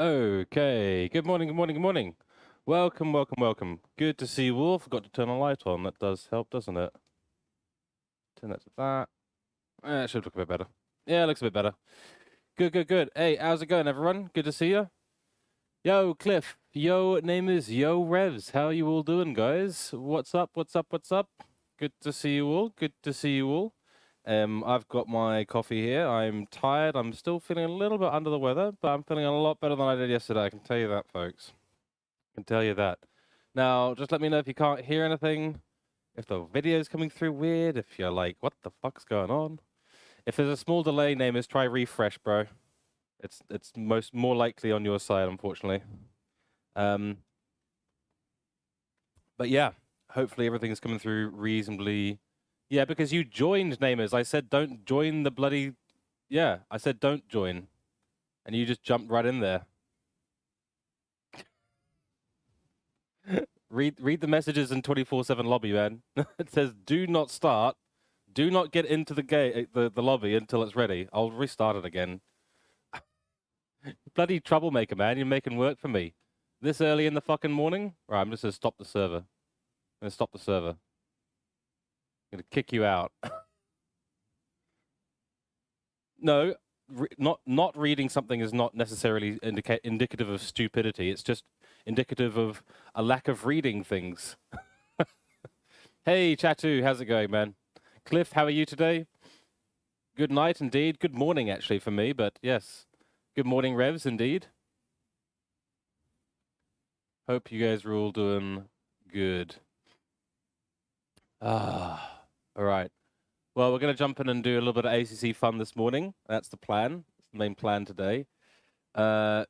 Okay. Good morning, good morning, good morning. Welcome, welcome, welcome. Good to see you all. Forgot to turn a light on. That does help, doesn't it? Turn that to that. It should look a bit better. Yeah, it looks a bit better. Good, good, good. Hey, how's it going, everyone? Good to see you. Yo, Cliff. Yo, name is Yo Revs. How you all doing, guys? What's up? What's up? What's up? Good to see you all. Good to see you all. I've got my coffee here. I'm tired. I'm still feeling a little bit under the weather, but I'm feeling a lot better than I did yesterday. I can tell you that, folks. I can tell you that. Now, just let me know if you can't hear anything, if the video's coming through weird, if you're like, what the fuck's going on? If there's a small delay, Namers, try refresh, bro. It's more likely on your side, unfortunately. But yeah, hopefully everything's coming through reasonably. Yeah, because you joined, Namers. I said don't join the bloody. Yeah, I said don't join, and you just jumped right in there. Read the messages in 24/7 lobby, man. It says do not start, do not get into the lobby until it's ready. I'll restart it again. Bloody troublemaker, man. You're making work for me. This early in the fucking morning? Right, I'm just gonna stop the server. I'm gonna stop the server. I'm gonna kick you out. No, not reading something is not necessarily indicative of stupidity. It's just indicative of a lack of reading things. Hey, Chatu, how's it going, man? Cliff, how are you today? Good night, indeed. Good morning, actually, for me, but yes. Good morning, Revs, indeed. Hope you guys are all doing good. All right. Well, we're going to jump in and do a little bit of ACC fun this morning. That's the plan. It's the main plan today. That's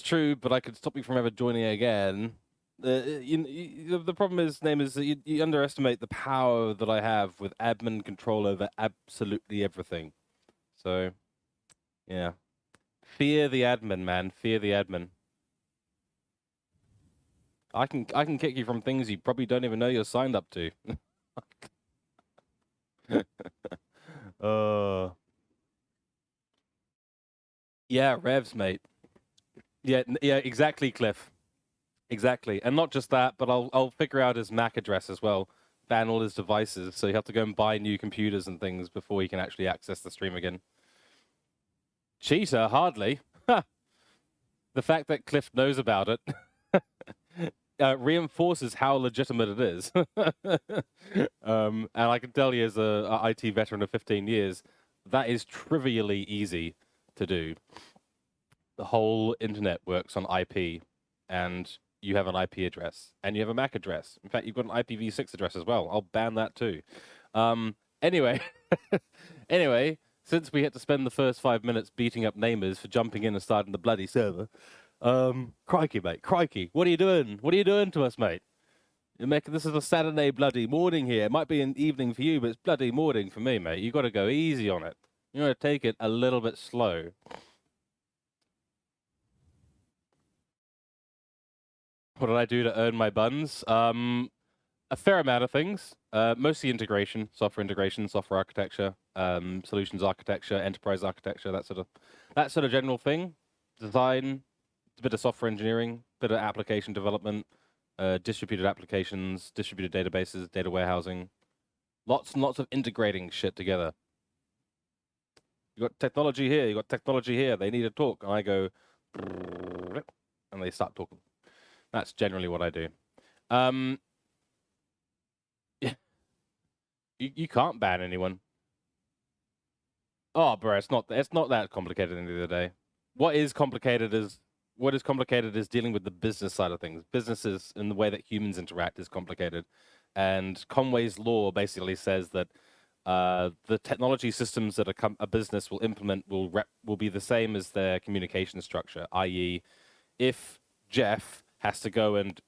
true, but I could stop you from ever joining again. The problem is, name is that you underestimate the power that I have with admin control over absolutely everything. So, yeah. Fear the admin, man. Fear the admin. I can kick you from things you probably don't even know you're signed up to. Yeah, Revs, mate. Yeah, exactly, Cliff. Exactly, and not just that, but I'll figure out his MAC address as well. Ban all his devices, so you have to go and buy new computers and things before he can actually access the stream again. Cheater, hardly. The fact that Cliff knows about it reinforces how legitimate it is. And I can tell you, as a IT veteran of 15 years, that is trivially easy to do. The whole internet works on IP, and you have an IP address, and you have a MAC address. In fact, you've got an IPv6 address as well. I'll ban that too. Anyway, anyway, since we had to spend the first 5 minutes beating up Namers for jumping in and starting the bloody server, crikey, mate, crikey, what are you doing? What are you doing to us, mate? You're making this is a Saturday bloody morning here. It might be an evening for you, but it's bloody morning for me, mate. You got to go easy on it. You got to take it a little bit slow. What did I do to earn my buns? A fair amount of things. Mostly integration, software architecture, solutions architecture, enterprise architecture, that sort of general thing. Design, a bit of software engineering, bit of application development, distributed applications, distributed databases, data warehousing. Lots and lots of integrating shit together. You got technology here, you got technology here. They need to talk, and I go, and they start talking. That's generally what I do. You can't ban anyone. Oh, bro, it's not that complicated at the end of the day. What is complicated is dealing with the business side of things. Businesses and the way that humans interact is complicated. And Conway's law basically says that the technology systems that a business will implement will be the same as their communication structure, i.e., if Jeff has to go and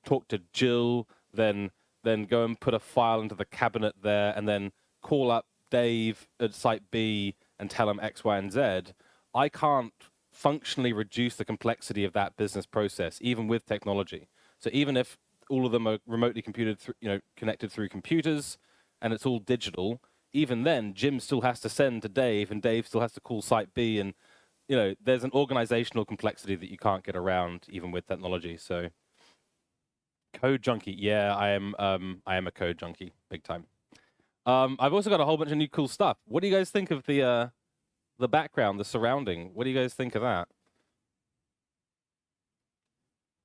talk to Jill, then go and put a file into the cabinet there, and then call up Dave at site B and tell him X, Y, and Z. I can't functionally reduce the complexity of that business process, even with technology. So even if all of them are remotely connected through computers, and it's all digital, even then, Jim still has to send to Dave, and Dave still has to call site B and you know, there's an organizational complexity that you can't get around even with technology. So, code junkie, yeah, I am a code junkie, big time. I've also got a whole bunch of new cool stuff. What do you guys think of the background, the surrounding? What do you guys think of that?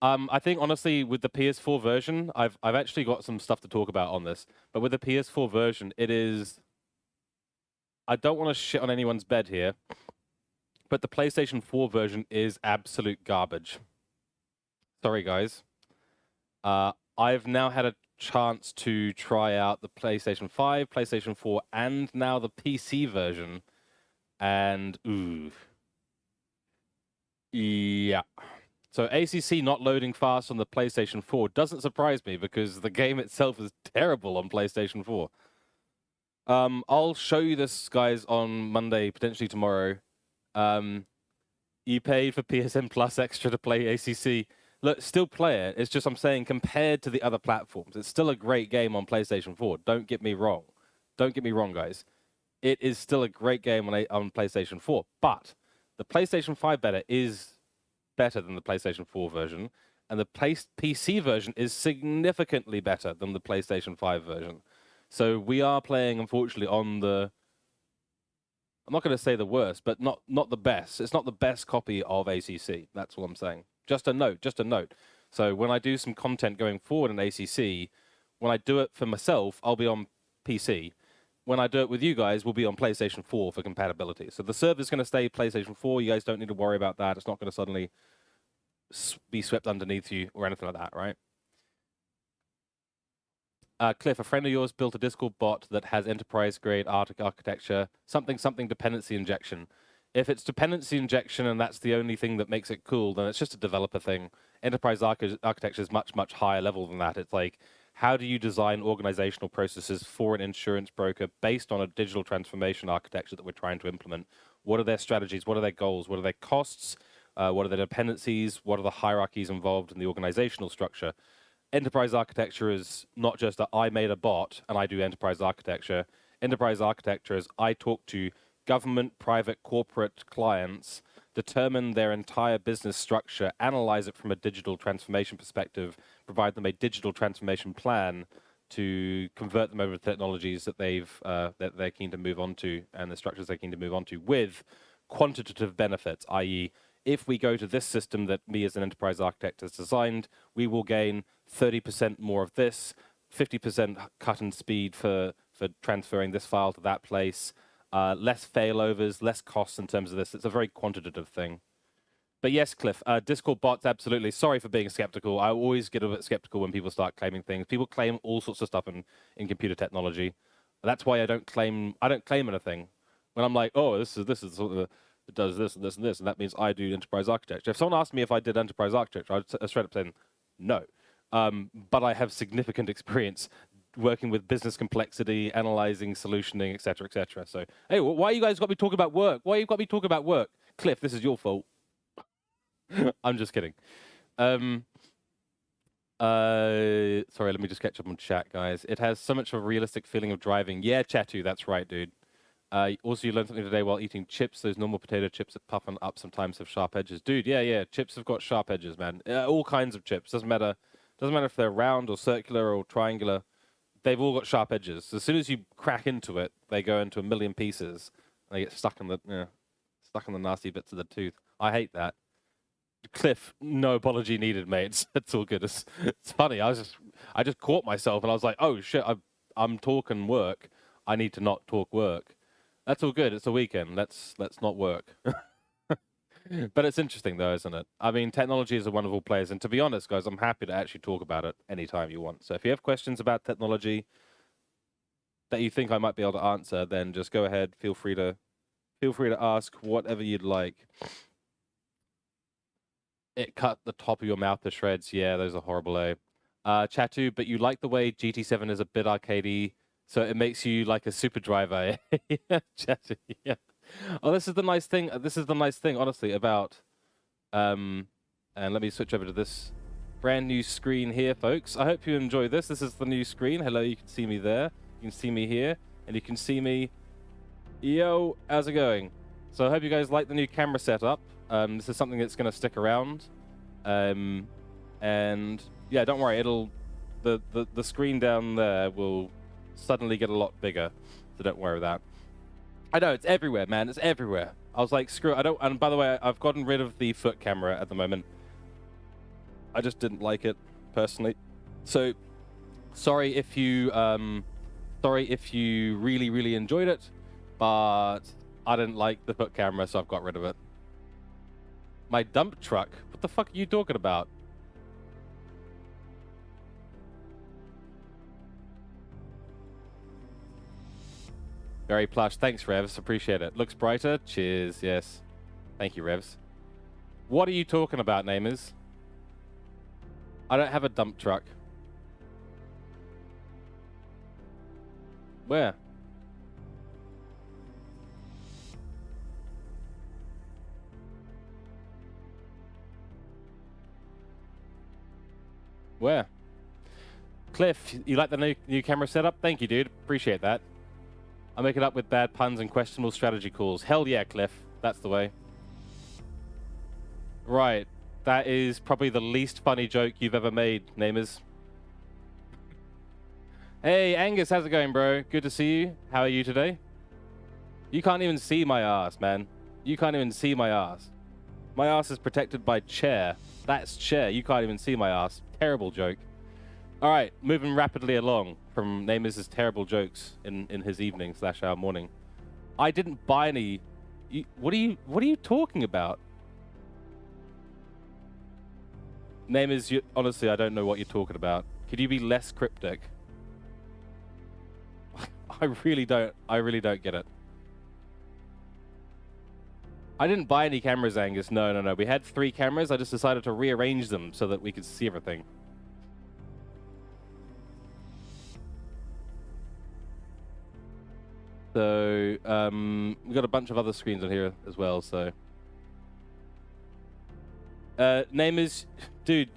I think honestly, with the PS4 version, I've actually got some stuff to talk about on this. But with the PS4 version, it is. I don't want to shit on anyone's bed here, but the PlayStation 4 version is absolute garbage. Sorry, guys. I've now had a chance to try out the PlayStation 5, PlayStation 4, and now the PC version, and ooh, yeah. So ACC not loading fast on the PlayStation 4 doesn't surprise me because the game itself is terrible on PlayStation 4. I'll show you this, guys, on Monday, potentially tomorrow. You paid for PSN Plus Extra to play ACC. Look, still play it. It's just I'm saying compared to the other platforms, it's still a great game on PlayStation 4. Don't get me wrong. Don't get me wrong, guys. It is still a great game on PlayStation 4. But the PlayStation 5 beta is better than the PlayStation 4 version, and the PC version is significantly better than the PlayStation 5 version. So we are playing, unfortunately, on the... I'm not going to say the worst, but not the best. It's not the best copy of ACC. That's all I'm saying. Just a note, just a note. So when I do some content going forward in ACC, when I do it for myself, I'll be on PC. When I do it with you guys, we'll be on PlayStation 4 for compatibility. So the server's going to stay PlayStation 4. You guys don't need to worry about that. It's not going to suddenly be swept underneath you or anything like that, right? Cliff, a friend of yours built a Discord bot that has enterprise-grade architecture, something dependency injection. If it's dependency injection and that's the only thing that makes it cool, then it's just a developer thing. Enterprise architecture is much, much higher level than that. It's like, how do you design organizational processes for an insurance broker based on a digital transformation architecture that we're trying to implement? What are their strategies? What are their goals? What are their costs? What are their dependencies? What are the hierarchies involved in the organizational structure? Enterprise architecture is not just that I made a bot and I do enterprise architecture. Enterprise architecture is I talk to government, private, corporate clients, determine their entire business structure, analyze it from a digital transformation perspective, provide them a digital transformation plan to convert them over to technologies that they're keen to move on to and the structures they're keen to move on to with quantitative benefits, i.e., if we go to this system that me as an enterprise architect has designed, we will gain 30% more of this, 50% cut in speed for transferring this file to that place, less failovers, less costs in terms of this. It's a very quantitative thing. But yes, Cliff, Discord bots, absolutely. Sorry for being skeptical. I always get a bit skeptical when people start claiming things. People claim all sorts of stuff in computer technology. That's why I don't claim anything. When I'm like, oh, this is sort of it does this and this and this, and that means I do enterprise architecture. If someone asked me if I did enterprise architecture, I'd straight up say no. But I have significant experience working with business complexity, analyzing, solutioning, et cetera, et cetera. So, hey, why you guys got me talking about work? Why you got me talking about work? Cliff, this is your fault. I'm just kidding. Sorry, let me just catch up on chat, guys. It has so much of a realistic feeling of driving. Yeah, Chatu, that's right, dude. Also, you learned something today while eating chips. Those normal potato chips that puff up sometimes have sharp edges. Dude, yeah. Chips have got sharp edges, man. All kinds of chips. Doesn't matter if they're round or circular or triangular. They've all got sharp edges. As soon as you crack into it, they go into a million pieces. And they get stuck in the nasty bits of the tooth. I hate that. Cliff, no apology needed, mate. It's all good. It's funny. I just caught myself and I was like, oh shit, I'm talking work. I need to not talk work. That's all good. It's a weekend. Let's not work. But it's interesting, though, isn't it? I mean, technology is a wonderful place. And to be honest, guys, I'm happy to actually talk about it anytime you want. So if you have questions about technology that you think I might be able to answer, then just go ahead. Feel free to ask whatever you'd like. It cut the top of your mouth to shreds. Yeah, those are horrible, eh? Chatu, but you like the way GT7 is a bit arcadey. So it makes you like a super driver. Yeah, Chatu, yeah. Oh, this is the nice thing. Honestly, about and let me switch over to this brand new screen here, folks. I hope you enjoy this. This is the new screen. Hello, you can see me there. You can see me here, and you can see me. Yo, how's it going? So I hope you guys like the new camera setup. This is something that's going to stick around. And yeah, don't worry, the screen down there will suddenly get a lot bigger. So don't worry about that. I know, it's everywhere, man. It's everywhere. I was like, screw it. And by the way, I've gotten rid of the foot camera at the moment. I just didn't like it personally. So sorry if you really, really enjoyed it, but I didn't like the foot camera, so I've got rid of it. My dump truck? What the fuck are you talking about? Very plush. Thanks, Revs. Appreciate it. Looks brighter. Cheers. Yes. Thank you, Revs. What are you talking about, Namers? I don't have a dump truck. Where? Where? Cliff, you like the new camera setup? Thank you, dude. Appreciate that. I make it up with bad puns and questionable strategy calls. Hell yeah, Cliff. That's the way. Right. That is probably the least funny joke you've ever made, Namers. Hey, Angus, how's it going, bro? Good to see you. How are you today? You can't even see my ass, man. You can't even see my ass. My ass is protected by chair. That's chair. You can't even see my ass. Terrible joke. All right, moving rapidly along from Namers' terrible jokes in his evening / our morning. I didn't buy any. What are you talking about? Namers, honestly, I don't know what you're talking about. Could you be less cryptic? I really don't get it. I didn't buy any cameras, Angus. No. We had 3 cameras. I just decided to rearrange them so that we could see everything. So, we've got a bunch of other screens on here as well, so. Namers, dude,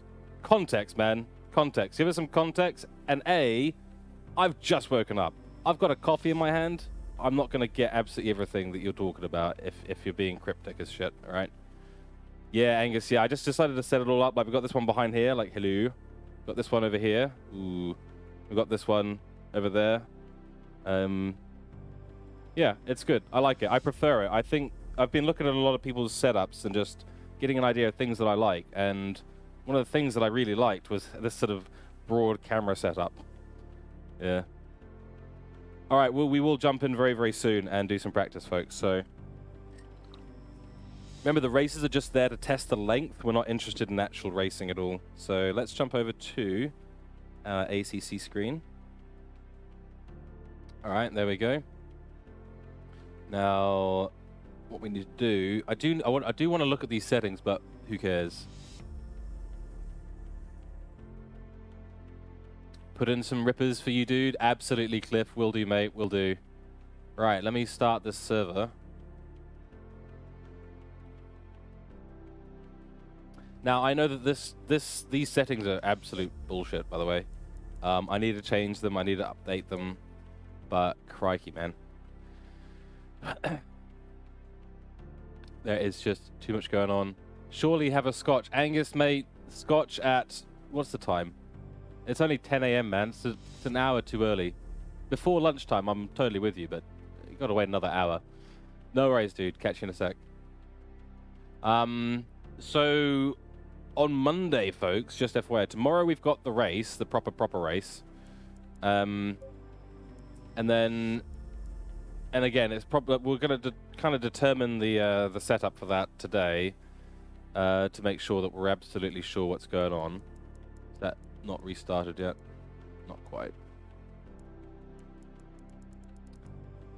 context, man. Context. Give us some context. And I've just woken up. I've got a coffee in my hand. I'm not going to get absolutely everything that you're talking about if you're being cryptic as shit, all right? Yeah, Angus, yeah, I just decided to set it all up. Like, we've got this one behind here, like, hello. Got this one over here. Ooh. We've got this one over there. Yeah, it's good. I like it. I prefer it. I think I've been looking at a lot of people's setups and just getting an idea of things that I like. And one of the things that I really liked was this sort of broad camera setup. Yeah. All right, well, we will jump in very, very soon and do some practice, folks. So remember, the races are just there to test the length. We're not interested in actual racing at all. So let's jump over to our ACC screen. All right, there we go. Now, what we need to do, I do want to look at these settings, but who cares? Put in some rippers for you, dude. Absolutely, Cliff. Will do, mate. Will do. Right, let me start this server. Now, I know that these settings are absolute bullshit, by the way. I need to change them. I need to update them. But crikey, man. There is just too much going on. Surely have a scotch. Angus, mate. Scotch at... What's the time? It's only 10 a.m., man. It's an hour too early. Before lunchtime, I'm totally with you, but you got to wait another hour. No worries, dude. Catch you in a sec. So on Monday, folks, just FYI, tomorrow we've got the race, the proper race. And then, and again, it's probably we're going to kind of determine the setup for that today to make sure that we're absolutely sure what's going on. Is that not restarted yet? Not quite.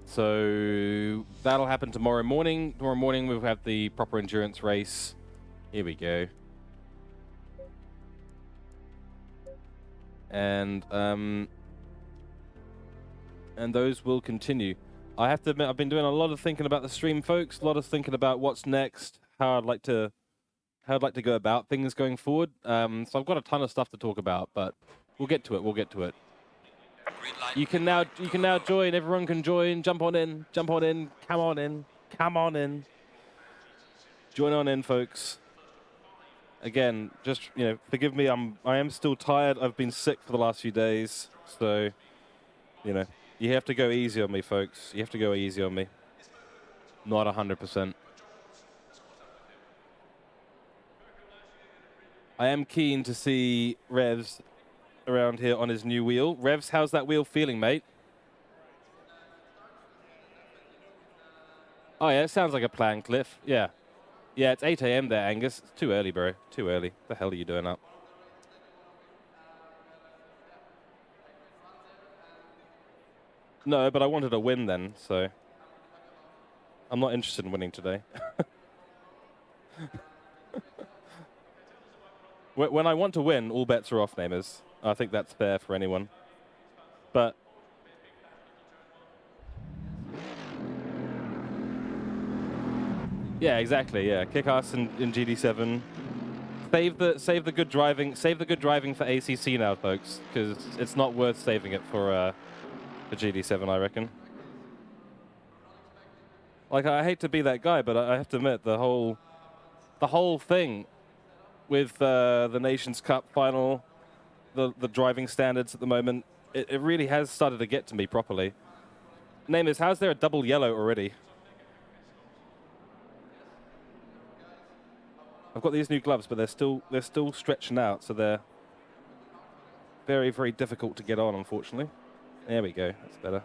So that'll happen tomorrow morning. Tomorrow morning we'll have the proper endurance race. Here we go. And those will continue. I have to admit, I've been doing a lot of thinking about the stream, folks. A lot of thinking about what's next, how I'd like to go about things going forward. So I've got a ton of stuff to talk about, but we'll get to it. We'll get to it. You can now join. Everyone can join. Jump on in. Jump on in. Come on in. Come on in. Join on in, folks. Again, just, forgive me, I am still tired. I've been sick for the last few days, so, you have to go easy on me, folks. You have to go easy on me. Not 100%. I am keen to see Revs around here on his new wheel. Revs, how's that wheel feeling, mate? Oh, yeah, it sounds like a plan, Cliff. Yeah. Yeah, it's 8 a.m. there, Angus. It's too early, bro. Too early. What the hell are you doing up? No, but I wanted a win then, so I'm not interested in winning today. When I want to win, all bets are off, namers. I think that's fair for anyone. But yeah, exactly. Yeah, kick ass in GD7. Save the good driving. Save the good driving for ACC now, folks, because it's not worth saving it for GD7, I reckon. Like, I hate to be that guy, but I have to admit the whole thing with the Nations Cup final, the driving standards at the moment, it really has started to get to me properly. Namers, how's there a double yellow already? I've got these new gloves, but they're still stretching out, so they're very, very difficult to get on, unfortunately. There we go. That's better.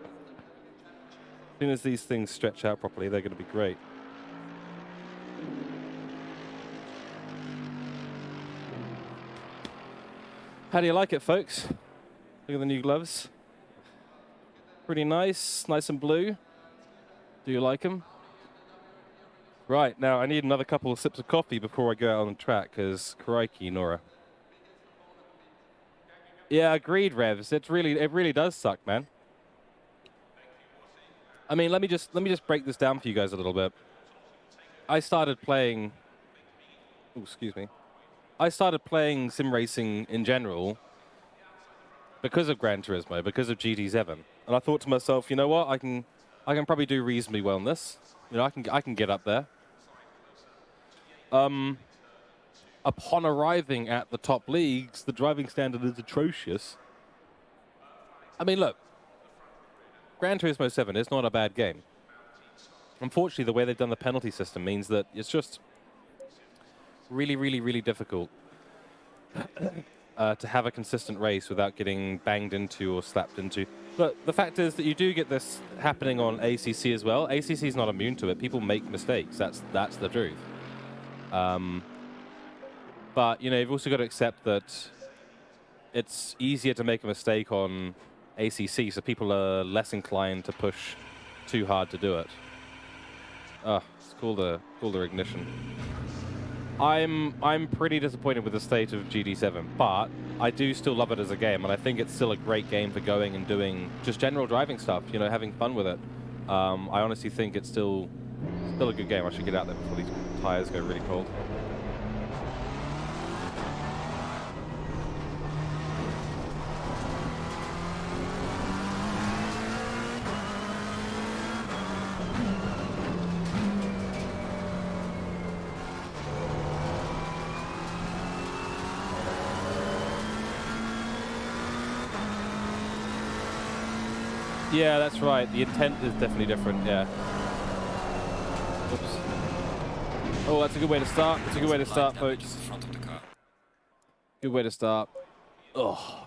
As soon as these things stretch out properly, they're going to be great. How do you like it, folks? Look at the new gloves. Pretty nice. Nice and blue. Do you like them? Right, now I need another couple of sips of coffee before I go out on the track, because crikey, Nora. Yeah, agreed, Revs. It really does suck, man. I mean, let me just break this down for you guys a little bit. I started playing. Oh, excuse me. I started playing sim racing in general because of Gran Turismo, because of GT7, and I thought to myself, you know what, I can probably do reasonably well in this. I can get up there. Upon arriving at the top leagues, the driving standard is atrocious. I mean, look, Gran Turismo 7 is not a bad game. Unfortunately, the way they've done the penalty system means that it's just really, really, really difficult to have a consistent race without getting banged into or slapped into. But the fact is that you do get this happening on ACC as well. ACC is not immune to it. People make mistakes. That's the truth. But, you've also got to accept that it's easier to make a mistake on ACC, so people are less inclined to push too hard to do it. It's called a ignition. I'm pretty disappointed with the state of GD7, but I do still love it as a game, and I think it's still a great game for going and doing just general driving stuff, having fun with it. I honestly think it's still a good game. I should get out there before these tires go really cold. Yeah, that's right. The intent is definitely different, yeah. Oops. Oh, that's a good way to start. That's a good way to start, folks. Good way to start. Oh.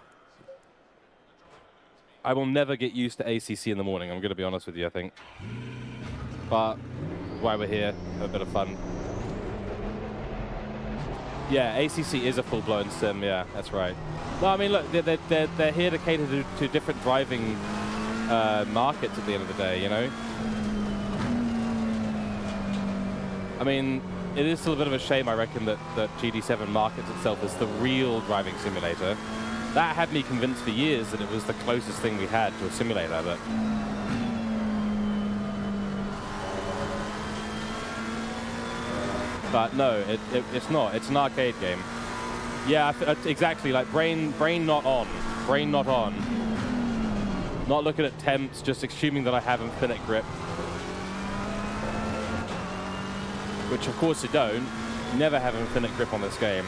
I will never get used to ACC in the morning, I'm going to be honest with you, I think. But while we're here, have a bit of fun. Yeah, ACC is a full-blown sim, yeah, that's right. No, I mean, look, they're here to cater to different driving markets at the end of the day, I mean, it is still a bit of a shame, I reckon, that GD7 markets itself as the real driving simulator. That had me convinced for years that it was the closest thing we had to a simulator, but no, it's not. It's an arcade game. Yeah, exactly, like brain not on. Brain not on. Not looking at temps, just assuming that I have infinite grip. which of course you don't. You never have infinite grip on this game.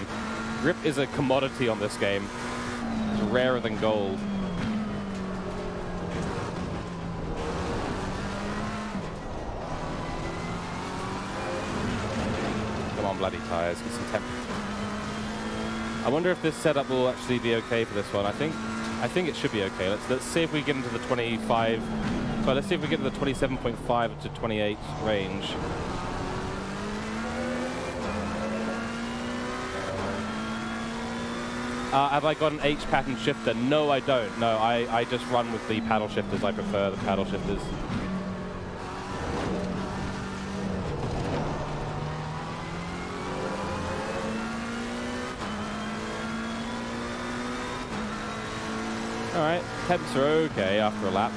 Grip is a commodity on this game. It's rarer than gold. Come on, bloody tires. Get some temp. I wonder if this setup will actually be okay for this one. I think it should be okay. Let's see if we get into the 25. But let's see if we get to the 27.5 to 28 range. Have I got an H pattern shifter? No, I don't. No, I just run with the paddle shifters. I prefer the paddle shifters. All right, temps are okay after a lap.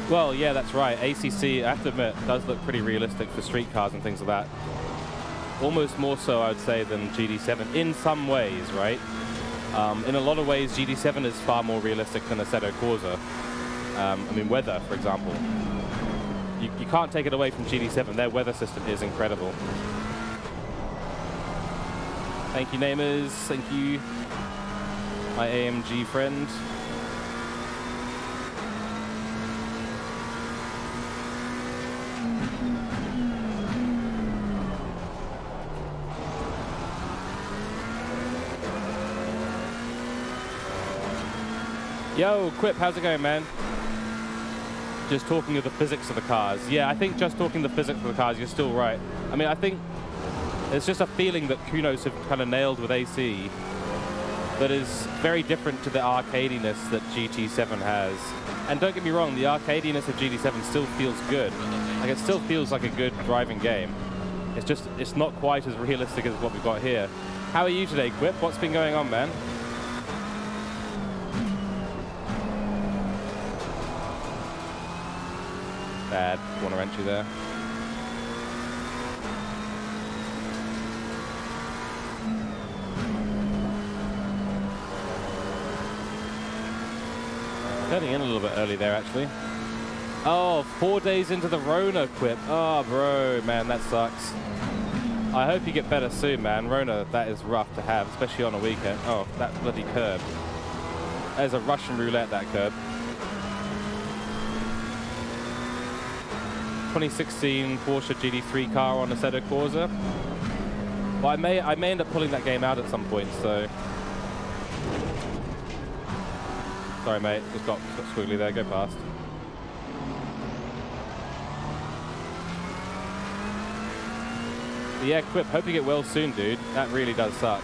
Well, yeah, that's right. ACC, I have to admit, does look pretty realistic for street cars and things like that. Almost more so, I would say, than GD7 in some ways, right? In a lot of ways, GD7 is far more realistic than Assetto Corsa. I mean, weather, for example. You can't take it away from GD7. Their weather system is incredible. Thank you, Namers. Thank you, my AMG friend. Yo, Quip, how's it going, man? Just talking of the physics of the cars. Yeah, I think just talking the physics of the cars, you're still right. I mean, I think it's just a feeling that Kunos have kind of nailed with AC that is very different to the arcadiness that GT7 has. And don't get me wrong, the arcadiness of GT7 still feels good. Like, it still feels like a good driving game. It's just, it's not quite as realistic as what we've got here. How are you today, Quip? What's been going on, man? Bad corner entry there. Cutting in a little bit early there, actually. Oh, 4 days into the Rona, Quip. Oh, bro, man, that sucks. I hope you get better soon, man. Rona, that is rough to have, especially on a weekend. Oh, that bloody curb. That is a Russian roulette, that curb. 2016 Porsche GT3 car on Assetto Corsa. Well, I may end up pulling that game out at some point, so. Sorry, mate, just got squiggly there, go past. But yeah, Quip, hope you get well soon, dude. That really does suck.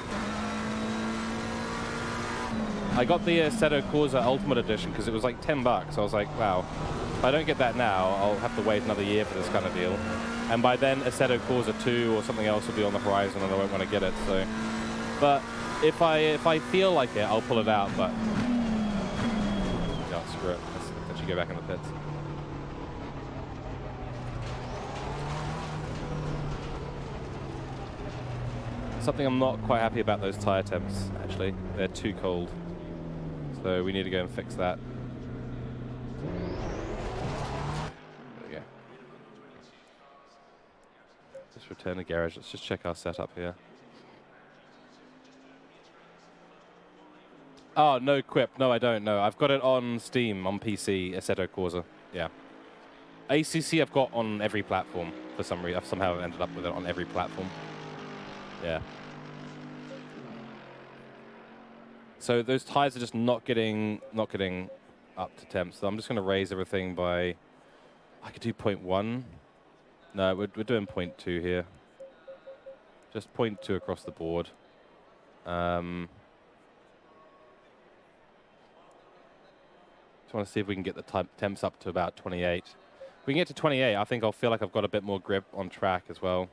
I got the Assetto Corsa Ultimate Edition because it was like $10. I was like, wow. If I don't get that now, I'll have to wait another year for this kind of deal. And by then, Assetto Corsa 2 or something else will be on the horizon and I won't want to get it, so. But if I feel like it, I'll pull it out, but. Yeah, screw it. Let's actually go back in the pits. Something I'm not quite happy about those tire temps, actually. They're too cold. So we need to go and fix that. Return to garage. Let's just check our setup here. Oh, no, Quip. No, I don't know. I've got it on Steam, on PC, Assetto Corsa. Yeah. ACC I've got on every platform for some reason. I've somehow ended up with it on every platform. Yeah. So those tires are just not getting up to temp. So I'm just going to raise everything by, I could do 0.1. No, we're doing 0.2 here. Just 0.2 across the board. Just want to see if we can get the temps up to about 28. If we can get to 28, I think I'll feel like I've got a bit more grip on track as well.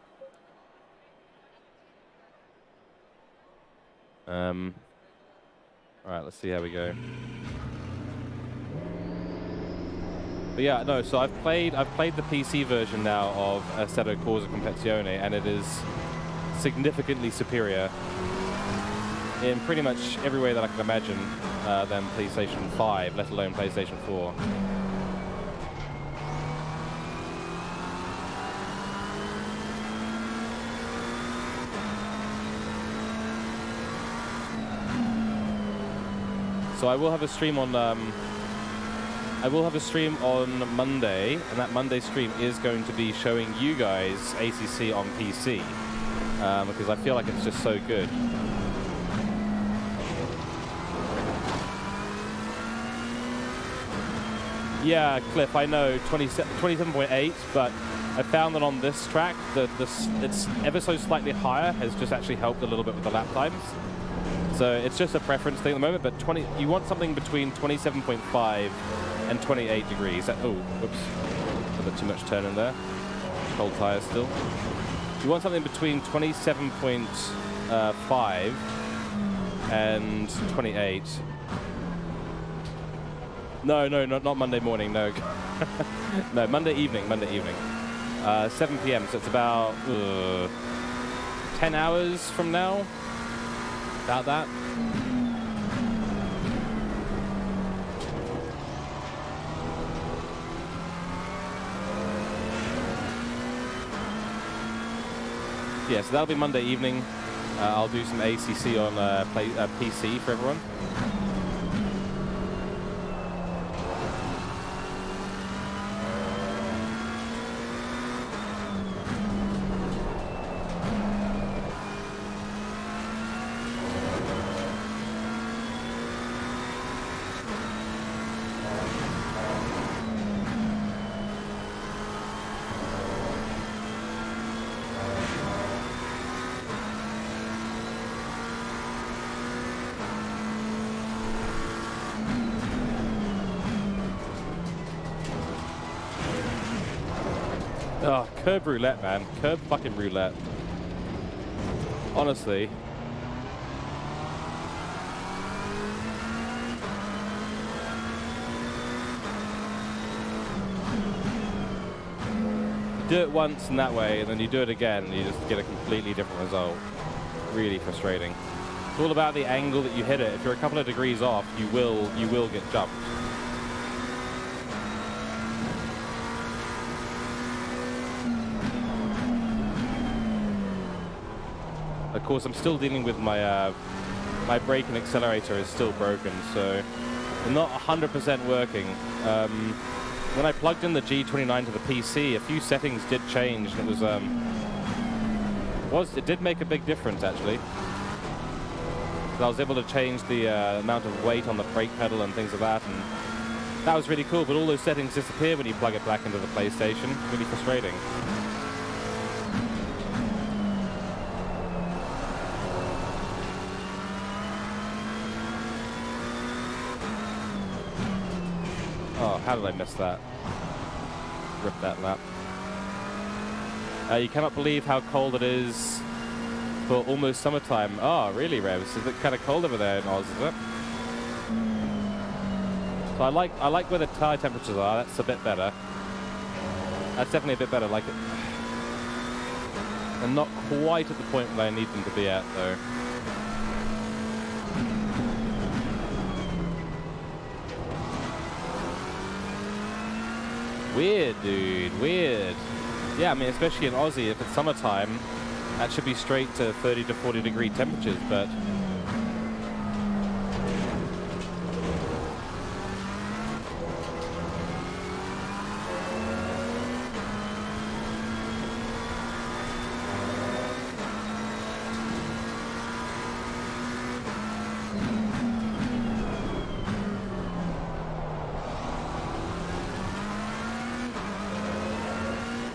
All right, let's see how we go. But yeah, no. So I've played the PC version now of Assetto Corsa Competizione, and it is significantly superior in pretty much every way that I can imagine than PlayStation 5, let alone PlayStation 4. So I will have a stream on Monday, and that Monday stream is going to be showing you guys ACC on PC because I feel like it's just so good. Yeah, Cliff, I know 27.8, but I found that on this track, it's ever so slightly higher has just actually helped a little bit with the lap times. So it's just a preference thing at the moment, but you want something between 27.5 and 28 degrees. Oh, whoops, a bit too much turn in there. Cold tires still. You want something between 27.5 and 28. No, not Monday morning, no. No, Monday evening. 7 p.m., so it's about 10 hours from now. About that. Yeah, so that'll be Monday evening. I'll do some ACC on PC for everyone. Oh, curb roulette, man. Curb fucking roulette. Honestly. You do it once in that way, and then you do it again, and you just get a completely different result. Really frustrating. It's all about the angle that you hit it. If you're a couple of degrees off, you will get jumped. Of course, I'm still dealing with my my brake and accelerator is still broken, so they're not 100% working. When I plugged in the G29 to the PC, a few settings did change, and it did make a big difference actually. So I was able to change the amount of weight on the brake pedal and things like that, and that was really cool. But all those settings disappear when you plug it back into the PlayStation. Really frustrating. Oh, how did I miss that? Rip that lap. You cannot believe how cold it is for almost summertime. Oh, really, Revs? Is it kind of cold over there in Oz, is it? So I like where the tire temperatures are. That's a bit better. That's definitely a bit better. Like it. And not quite at the point where I need them to be at, though. Weird, dude. Weird. Yeah, I mean, especially in Aussie, if it's summertime, that should be straight to 30 to 40 degree temperatures, but...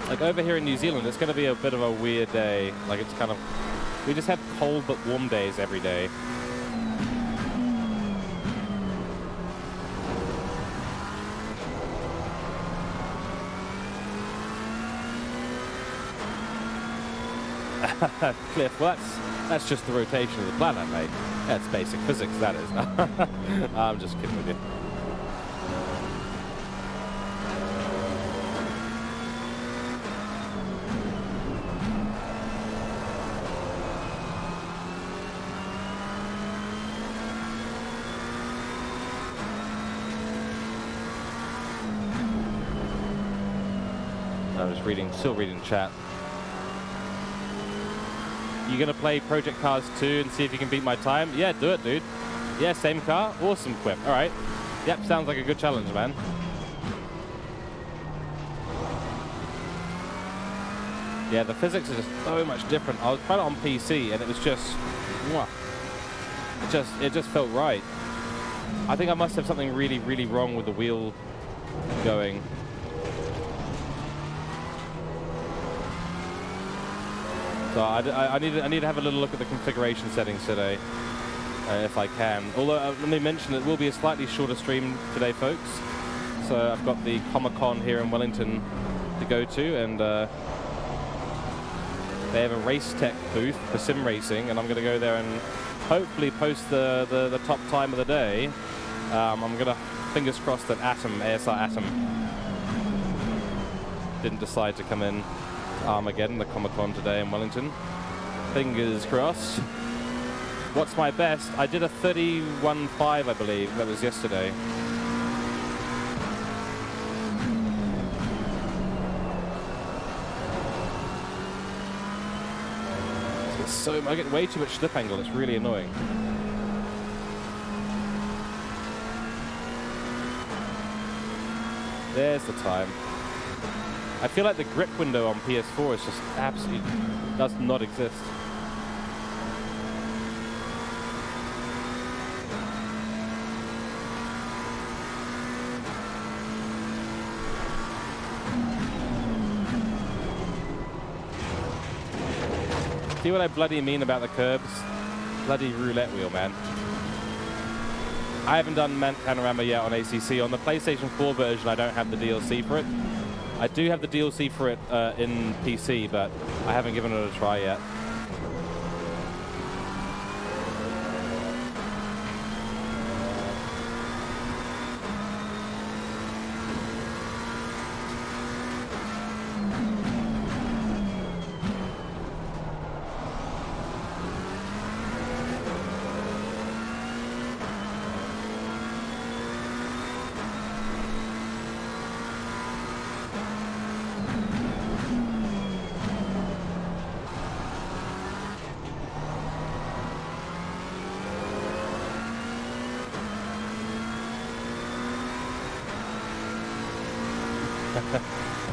like over here in New Zealand, it's going to be a bit of a weird day. Like it's kind of, we just have cold but warm days every day. Cliff, well, that's just the rotation of the planet, mate. That's basic physics, that is. I'm just kidding with you. I'm just still reading chat. You gonna play Project Cars 2 and see if you can beat my time? Yeah, do it, dude. Yeah, same car? Awesome, Quip. All right. Yep, sounds like a good challenge, man. Yeah, the physics are just so much different. I was playing it on PC and it was just, it just felt right. I think I must have something really, really wrong with the wheel going. So I need to have a little look at the configuration settings today, if I can. Although, let me mention, it will be a slightly shorter stream today, folks. So I've got the Comic-Con here in Wellington to go to, and they have a race tech booth for sim racing, and I'm going to go there and hopefully post the top time of the day. I'm going to, fingers crossed, that ASR Atom didn't decide to come in Armageddon, the Comic-Con today in Wellington. Fingers crossed. What's my best? I did a 31.5, I believe. That was yesterday. I get way too much slip angle. It's really annoying. There's the time. I feel like the grip window on PS4 is just absolutely does not exist. See what I bloody mean about the curbs? Bloody roulette wheel, man. I haven't done Panorama yet on ACC. On the PlayStation 4 version, I don't have the DLC for it. I do have the DLC for it in PC, but I haven't given it a try yet.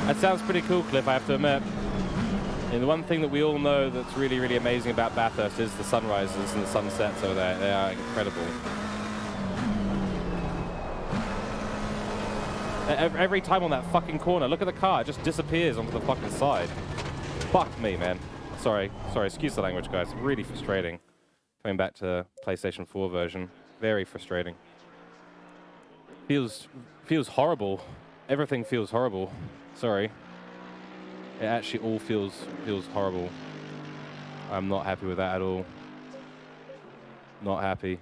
That sounds pretty cool, Cliff, I have to admit. And the one thing that we all know that's really, really amazing about Bathurst is the sunrises and the sunsets over there. They are incredible. Every time on that fucking corner, look at the car, it just disappears onto the fucking side. Fuck me, man. Sorry, excuse the language, guys. Really frustrating. Coming back to PlayStation 4 version. Very frustrating. Feels horrible. Everything feels horrible. Sorry. It actually all feels horrible. I'm not happy with that at all. Not happy.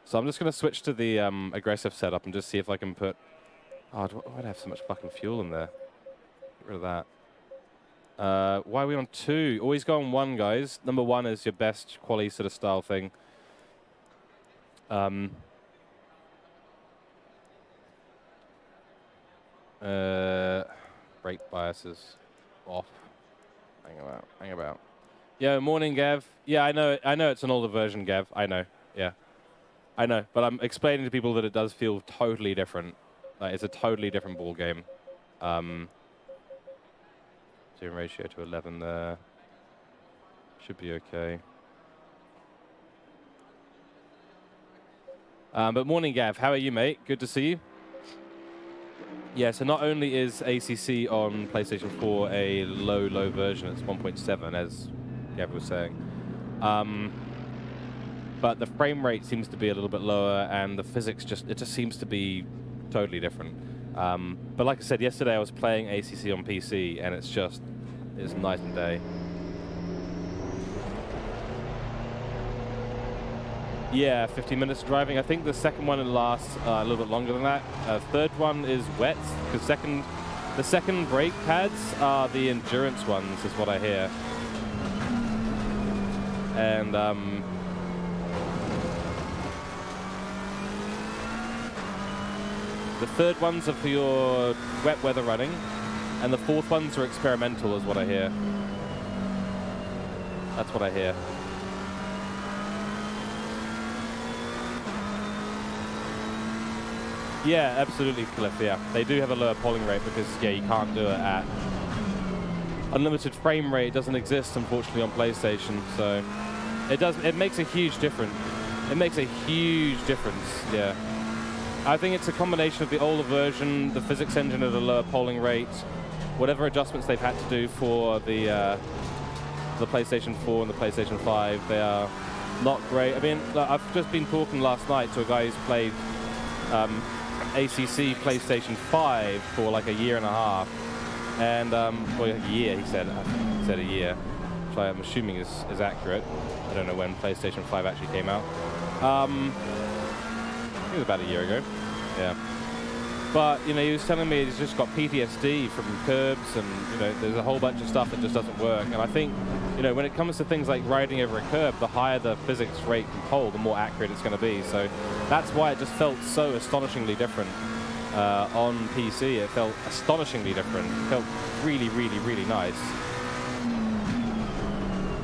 So I'm just going to switch to the aggressive setup and just see if I can put... Oh, why'd I have so much fucking fuel in there? Get rid of that. Why are we on 2? Always go on 1, guys. Number 1 is your best quality sort of style thing. Brake biases off. Hang about. Yeah, morning, Gav. Yeah, I know it's an older version, Gav. I know. Yeah, I know. But I'm explaining to people that it does feel totally different. Like, it's a totally different ball game. Ratio to 11 there. Should be okay. But morning, Gav. How are you, mate? Good to see you. Yeah, so not only is ACC on PlayStation 4 a low version, it's 1.7, as Gav was saying. but the frame rate seems to be a little bit lower, and the physics just seems to be totally different. But like I said, yesterday I was playing ACC on PC, and it's night and day. Yeah, 15 minutes driving. I think the second one lasts a little bit longer than that. Third one is wet, because the second brake pads are the endurance ones, is what I hear. And the third ones are for your wet weather running, and the fourth ones are experimental, is what I hear. That's what I hear. Yeah, absolutely, Cliff, yeah. They do have a lower polling rate because, yeah, you can't do it at... Unlimited frame rate doesn't exist, unfortunately, on PlayStation, so... It makes a huge difference. It makes a huge difference, yeah. I think it's a combination of the older version, the physics engine at a lower polling rate, whatever adjustments they've had to do for the PlayStation 4 and the PlayStation 5, they are not great. I mean, I've just been talking last night to a guy who's played ACC PlayStation 5 for like a year and a half, and well, a year, he said a year, which I'm assuming is accurate. I don't know when PlayStation 5 actually came out. I think it was about a year ago. Yeah. But, you know, he was telling me he's just got PTSD from curbs, and, you know, there's a whole bunch of stuff that just doesn't work. And I think, you know, when it comes to things like riding over a curb, the higher the physics rate can pull, the more accurate it's going to be. So that's why it just felt so astonishingly different on PC. It felt astonishingly different. It felt really, really, really nice.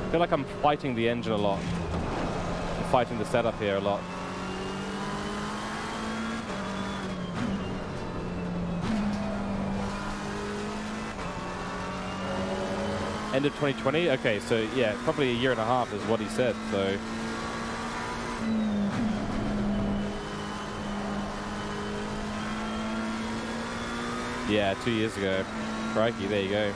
I feel like I'm fighting the engine a lot. I'm fighting the setup here a lot. End of 2020? Okay, so yeah, probably a year and a half is what he said, so... Yeah, 2 years ago. Crikey, there you go.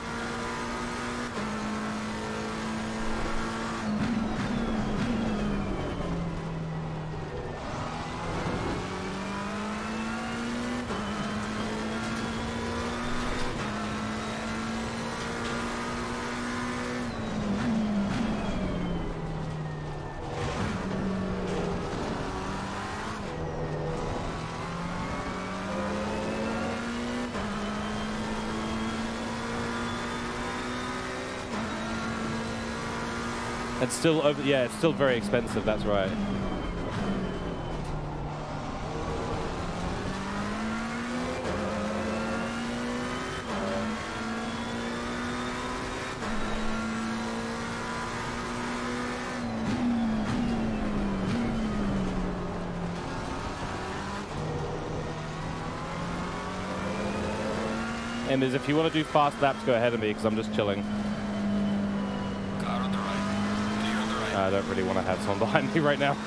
It's still over, yeah, it's still very expensive, that's right. And if you want to do fast laps, go ahead of me, because I'm just chilling. I don't really want to have someone behind me right now.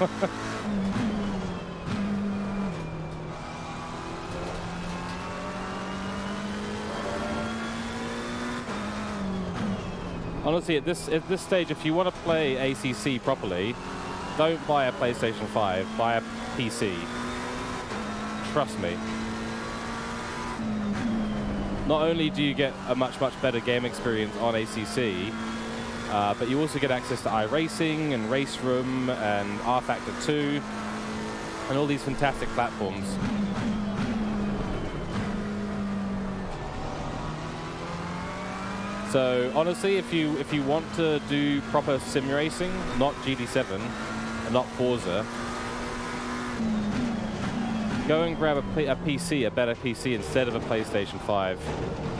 Honestly, at this stage, if you want to play ACC properly, don't buy a PlayStation 5, buy a PC. Trust me. Not only do you get a much, much better game experience on ACC, but you also get access to iRacing and Race Room and R-Factor 2 and all these fantastic platforms. So honestly, if you want to do proper sim racing, not GT7 and not Forza, go and grab a PC, a better PC, instead of a PlayStation 5.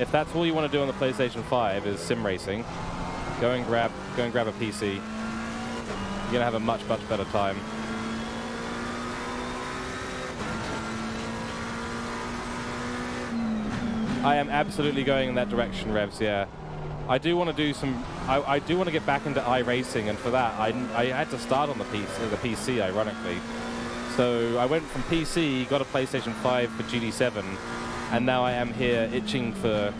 If that's all you want to do on the PlayStation 5 is sim racing, go and grab a PC. You're gonna have a much, much better time. I am absolutely going in that direction, Revs, yeah. I do want to do some, I do want to get back into iRacing, and for that, I had to start on the PC, ironically. So I went from PC, got a PlayStation 5 for GT7, and now I am here itching for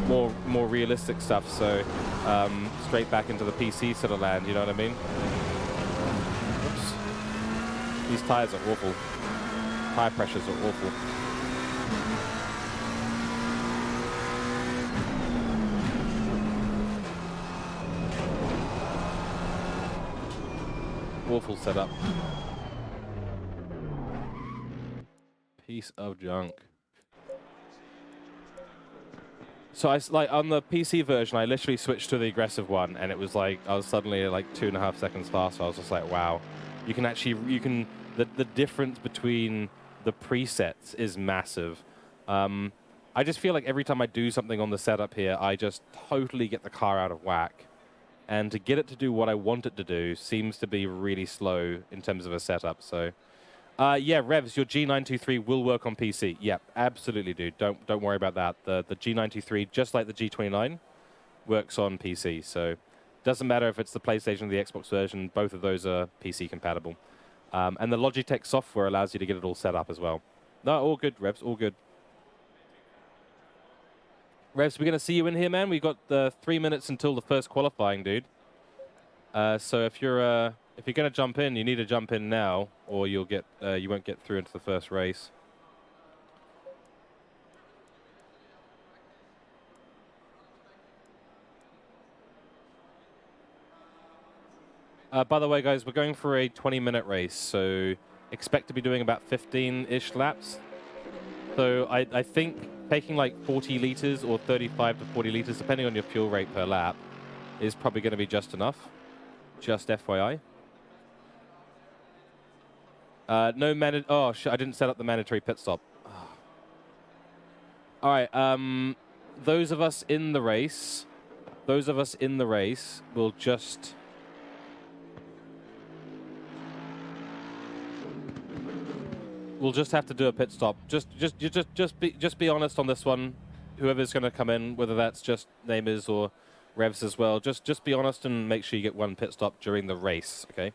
more realistic stuff, so straight back into the PC sort of land, you know what I mean? Oops. These tires are awful. Tire pressures are awful. Awful setup. Piece of junk. So like on the PC version, I literally switched to the aggressive one, and it was like I was suddenly like 2.5 seconds faster. I was just like, wow, the difference between the presets is massive. I just feel like every time I do something on the setup here, I just totally get the car out of whack. And to get it to do what I want it to do seems to be really slow in terms of a setup. So, yeah, Revs, your G923 will work on PC. Yep, absolutely, dude. Don't worry about that. The G923, just like the G29, works on PC. So, doesn't matter if it's the PlayStation or the Xbox version. Both of those are PC compatible. And the Logitech software allows you to get it all set up as well. No, all good, Revs, all good. Revs, we're going to see you in here, man. We've got 3 minutes until the first qualifying, dude. So if you're going to jump in, you need to jump in now, or you won't get through into the first race. By the way, guys, we're going for a 20-minute race, so expect to be doing about 15-ish laps. So I think taking like 40 liters or 35 to 40 liters, depending on your fuel rate per lap, is probably going to be just enough. Just FYI. No oh, shit, I didn't set up the mandatory pit stop. Oh. All right. Those of us in the race will just... We'll just have to do a pit stop. Just be honest on this one. Whoever's going to come in, whether that's just Namers or Revs as well, just be honest and make sure you get one pit stop during the race, okay?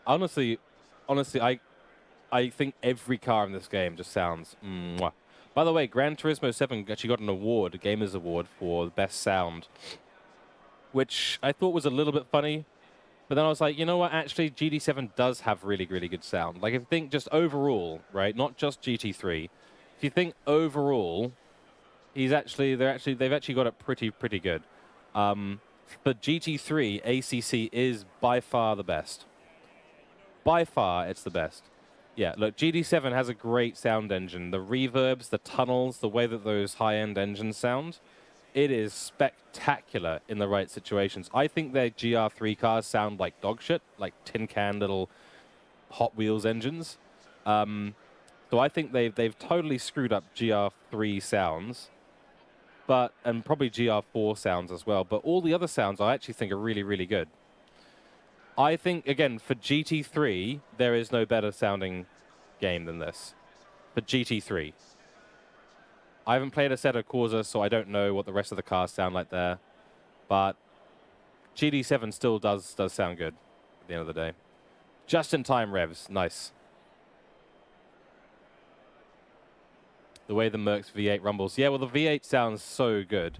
Honestly, I think every car in this game just sounds mwah. By the way, Gran Turismo 7 actually got an award, a Gamers Award, for the best sound, which I thought was a little bit funny. But then I was like, you know what? Actually, GT7 does have really, really good sound. Like, if you think just overall, right? Not just GT3. If you think overall, they've actually got it pretty good. For GT3, ACC is by far the best. By far, it's the best. Yeah, look, GT7 has a great sound engine. The reverbs, the tunnels, the way that those high-end engines sound, it is spectacular in the right situations. I think their GR3 cars sound like dog shit, like tin can little Hot Wheels engines. So I think they've totally screwed up GR3 sounds, and probably GR4 sounds as well. But all the other sounds I actually think are really, really good. I think, again, for GT3, there is no better sounding game than this. For GT3. I haven't played Assetto Corsa, so I don't know what the rest of the cars sound like there. But GT7 still does sound good at the end of the day. Just-in-time revs. Nice. The way the Merc's V8 rumbles. Yeah, well, the V8 sounds so good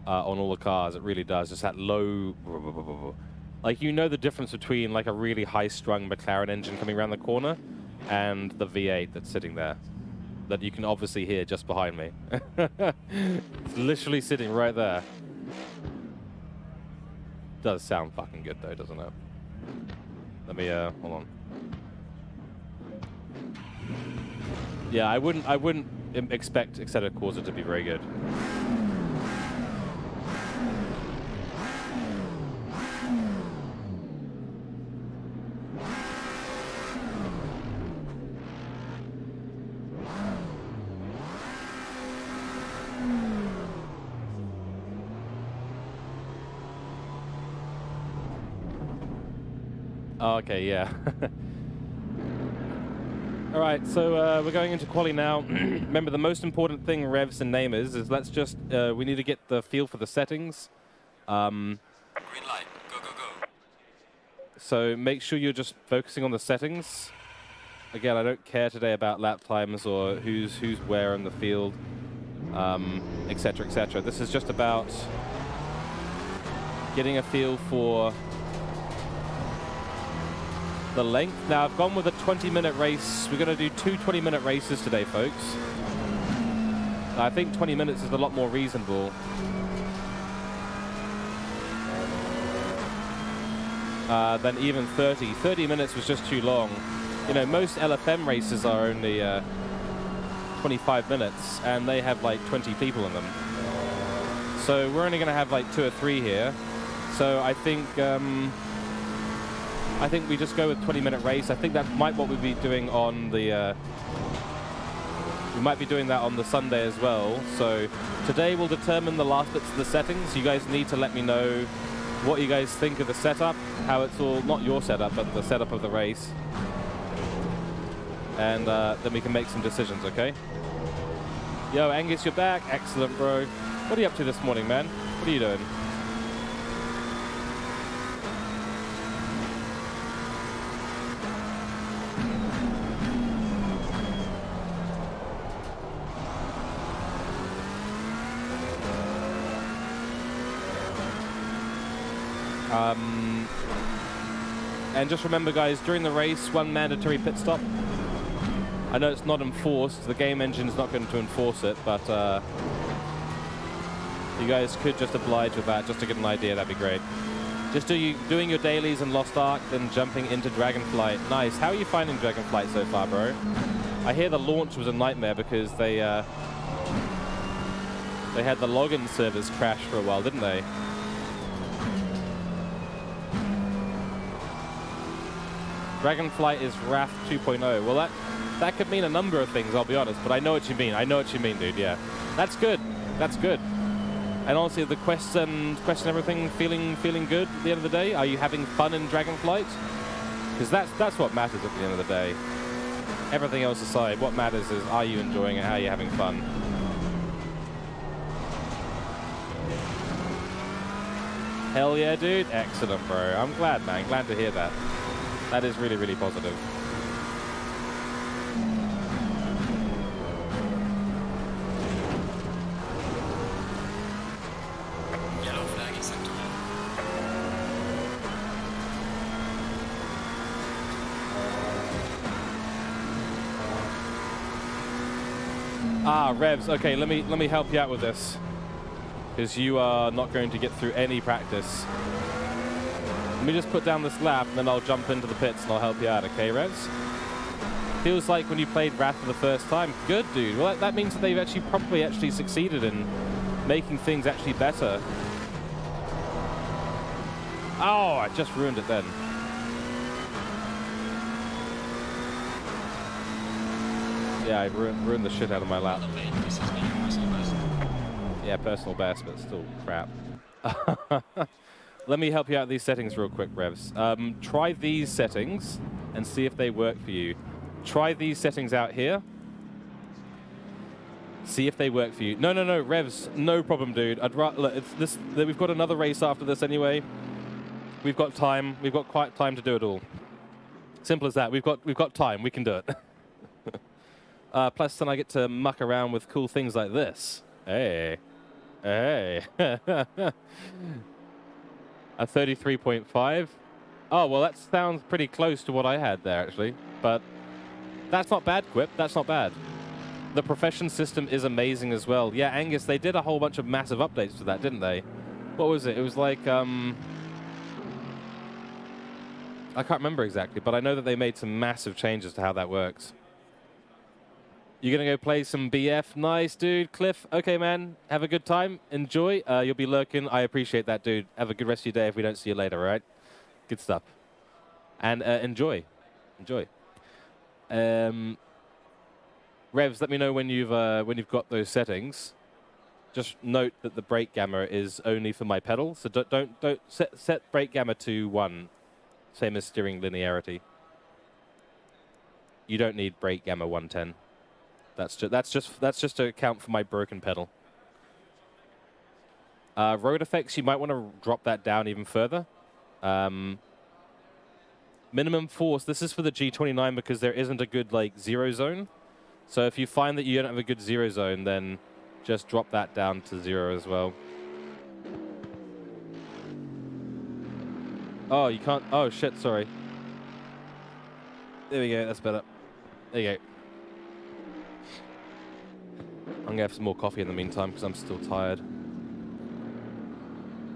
on all the cars. It really does. Just that low... Like, you know the difference between, like, a really high-strung McLaren engine coming around the corner and the V8 that's sitting there. That you can obviously hear just behind me. It's literally sitting right there. Does sound fucking good, though, doesn't it? Let me, hold on. Yeah, I wouldn't expect Assetto Corsa to be very good. Oh, okay, yeah. All right, so we're going into quali now. Remember, the most important thing, Revs and Namers, is let's just, we need to get the feel for the settings. Green light, go, go, go. So make sure you're just focusing on the settings. Again, I don't care today about lap times or who's where in the field. etc., etc. This is just about getting a feel for the length. Now, I've gone with a 20-minute race. We're going to do 2 20-minute races today, folks. I think 20 minutes is a lot more reasonable. Than even 30. 30 minutes was just too long. You know, most LFM races are only 25 minutes, and they have like 20 people in them. So we're only going to have like 2 or 3 here. So I think we just go with 20-minute race. I think that might what we'll be doing on the. We might be doing that on the Sunday as well. So today we'll determine the last bits of the settings. You guys need to let me know what you guys think of the setup, how it's all, not your setup, but the setup of the race. And then we can make some decisions, okay? Yo, Angus, you're back. Excellent, bro. What are you up to this morning, man? What are you doing? And just remember, guys, during the race, 1 mandatory pit stop. I know it's not enforced. The game engine's not going to enforce it, but you guys could just oblige with that, just to get an idea. That'd be great. Just doing your dailies in Lost Ark, then jumping into Dragonflight. Nice. How are you finding Dragonflight so far, bro? I hear the launch was a nightmare because they had the login servers crash for a while, didn't they? Dragonflight is Wrath 2.0. Well, that could mean a number of things, I'll be honest, but I know what you mean. I know what you mean, dude, yeah. That's good. That's good. And honestly, the quest and everything feeling good at the end of the day? Are you having fun in Dragonflight? Because that's what matters at the end of the day. Everything else aside, what matters is, are you enjoying it? How are you having fun? Hell yeah, dude. Excellent, bro. I'm glad, man. Glad to hear that. That is really, really positive. Yellow flag is active. Ah, Revs. Okay, let me help you out with this, because you are not going to get through any practice. Let me just put down this lap, and then I'll jump into the pits and I'll help you out, okay, Revs? Feels like when you played Wrath for the first time. Good, dude. Well, that means that they've probably succeeded in making things actually better. Oh, I just ruined it then. Yeah, I ruined the shit out of my lap. Yeah, personal best, but still crap. Let me help you out with these settings real quick, Revs. Try these settings and see if they work for you. Try these settings out here. See if they work for you. No, Revs, no problem, dude. Look, we've got another race after this anyway. We've got time. We've got quite time to do it all. Simple as that. We've got time. We can do it. Plus, then I get to muck around with cool things like this. Hey. A 33.5. Oh, well, that sounds pretty close to what I had there, actually. But that's not bad, Quip. That's not bad. The profession system is amazing as well. Yeah, Angus, they did a whole bunch of massive updates to that, didn't they? What was it? It was like, I can't remember exactly, but I know that they made some massive changes to how that works. You're going to go play some BF? Nice, dude. Cliff, okay, man. Have a good time. Enjoy. You'll be lurking. I appreciate that, dude. Have a good rest of your day if we don't see you later, all right? Good stuff. And enjoy. Enjoy. Revs, let me know when you've got those settings. Just note that the brake gamma is only for my pedal, so don't set brake gamma to 1, same as steering linearity. You don't need brake gamma 110. That's just to account for my broken pedal. Road effects, you might want to drop that down even further. Minimum force, this is for the G29 because there isn't a good like zero zone. So if you find that you don't have a good zero zone, then just drop that down to 0 as well. Oh, you can't. Oh, shit, sorry. There we go, that's better. There you go. I'm going to have some more coffee in the meantime because I'm still tired.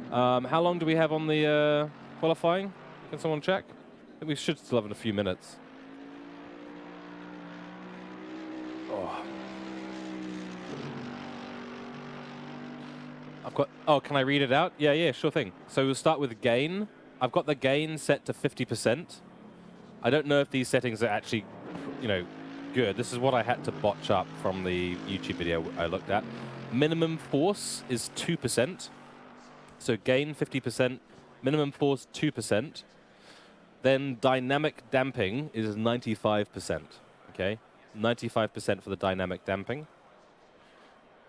How long do we have on the qualifying? Can someone check? I think we should still have a few minutes. Oh. I've got... Oh, can I read it out? Yeah, sure thing. So we'll start with gain. I've got the gain set to 50%. I don't know if these settings are actually, you know, good. This is what I had to botch up from the YouTube video I looked at. Minimum force is 2%. So gain 50%, minimum force 2%. Then dynamic damping is 95%. Okay, 95% for the dynamic damping.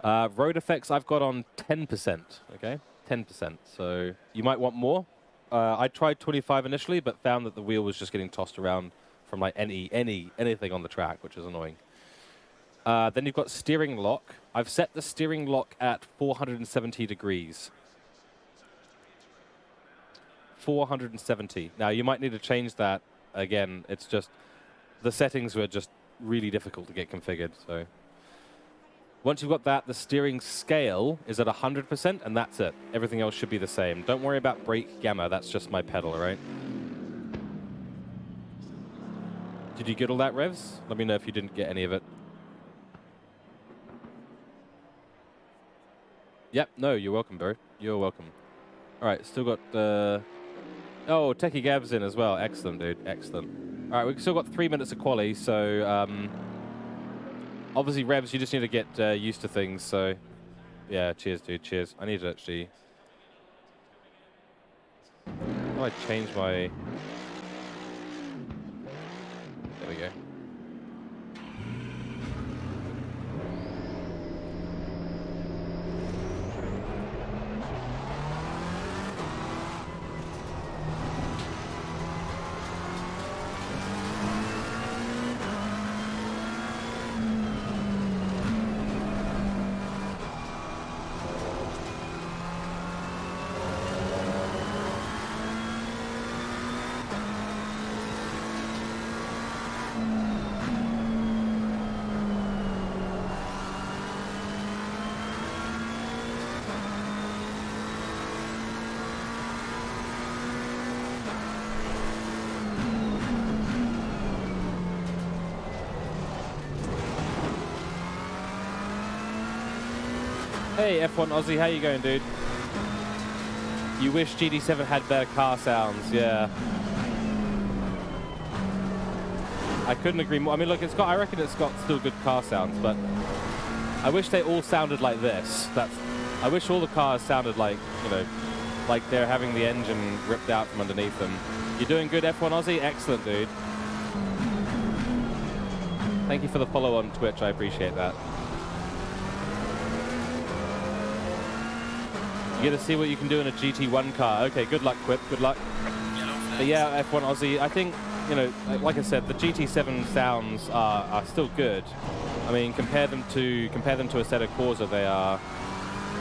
Road effects I've got on 10%. Okay, 10%. So you might want more. I tried 25 initially, but found that the wheel was just getting tossed around from like anything on the track, which is annoying. Then you've got steering lock. I've set the steering lock at 470 degrees. 470. Now you might need to change that again. It's just the settings were just really difficult to get configured. So once you've got that, the steering scale is at 100%, and that's it. Everything else should be the same. Don't worry about brake gamma. That's just my pedal, all right? Did you get all that, Revs? Let me know if you didn't get any of it. Yep, no, you're welcome, bro. You're welcome. All right, still got... Oh, Techie Gab's in as well. Excellent, dude. Excellent. All right, we've still got 3 minutes of quali, so... obviously, Revs, you just need to get used to things, so... Yeah, cheers, dude. Cheers. I need to actually... How do I change my... There we go. Hey, F1 Aussie, how you going, dude? You wish GT7 had better car sounds, yeah. I couldn't agree more. I mean, look, it's got. I reckon it's got still good car sounds, but I wish they all sounded like this. I wish all the cars sounded like, you know, like they're having the engine ripped out from underneath them. You're doing good, F1 Aussie? Excellent, dude. Thank you for the follow on Twitch. I appreciate that. You get to see what you can do in a GT1 car. Okay, good luck, Quip. Good luck. But yeah, F1 Aussie. I think, you know, like I said, the GT7 sounds are still good. I mean, compare them to a Assetto Corsa, they are,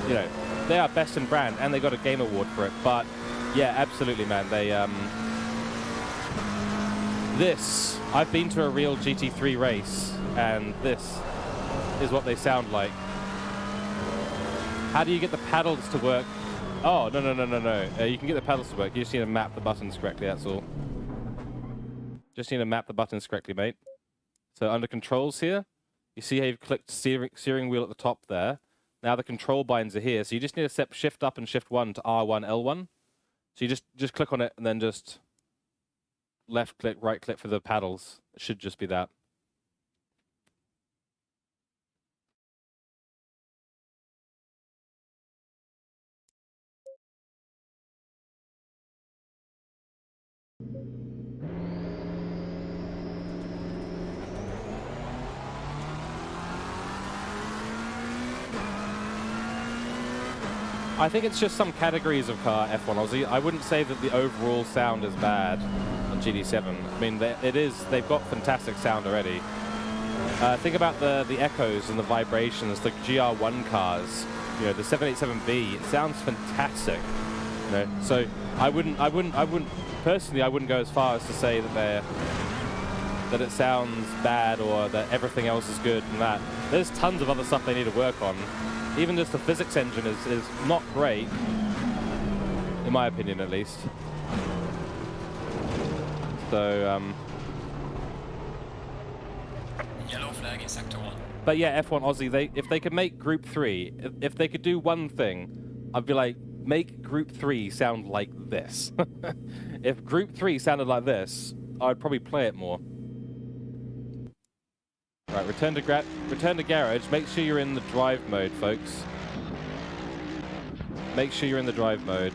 you know, they are best in brand, and they got a game award for it. But yeah, absolutely, man. They this, I've been to a real GT3 race, and this is what they sound like. How do you get the paddles to work? Oh, no. You can get the paddles to work. You just need to map the buttons correctly, that's all. Just need to map the buttons correctly, mate. So under controls here, you see how you've clicked steering wheel at the top there. Now the control buttons are here. So you just need to set shift up and shift 1 to R1, L1. So you just click on it and then just left click, right click for the paddles. It should just be that. I think it's just some categories of car, F1 Aussie. I wouldn't say that the overall sound is bad on GT7. I mean, they've got fantastic sound already. Think about the echoes and the vibrations, the GR1 cars, you know, the 787B. It sounds fantastic, you know. So I wouldn't personally, I wouldn't go as far as to say that it sounds bad or that everything else is good and that. There's tons of other stuff they need to work on. Even just the physics engine is not great, in my opinion at least. So, Yellow flag in sector 1. but yeah, F1 Aussie, if they could make Group 3, if they could do one thing, I'd be like, make Group 3 sound like this. If Group 3 sounded like this, I'd probably play it more. Right, return to garage. Make sure you're in the drive mode, folks. Make sure you're in the drive mode.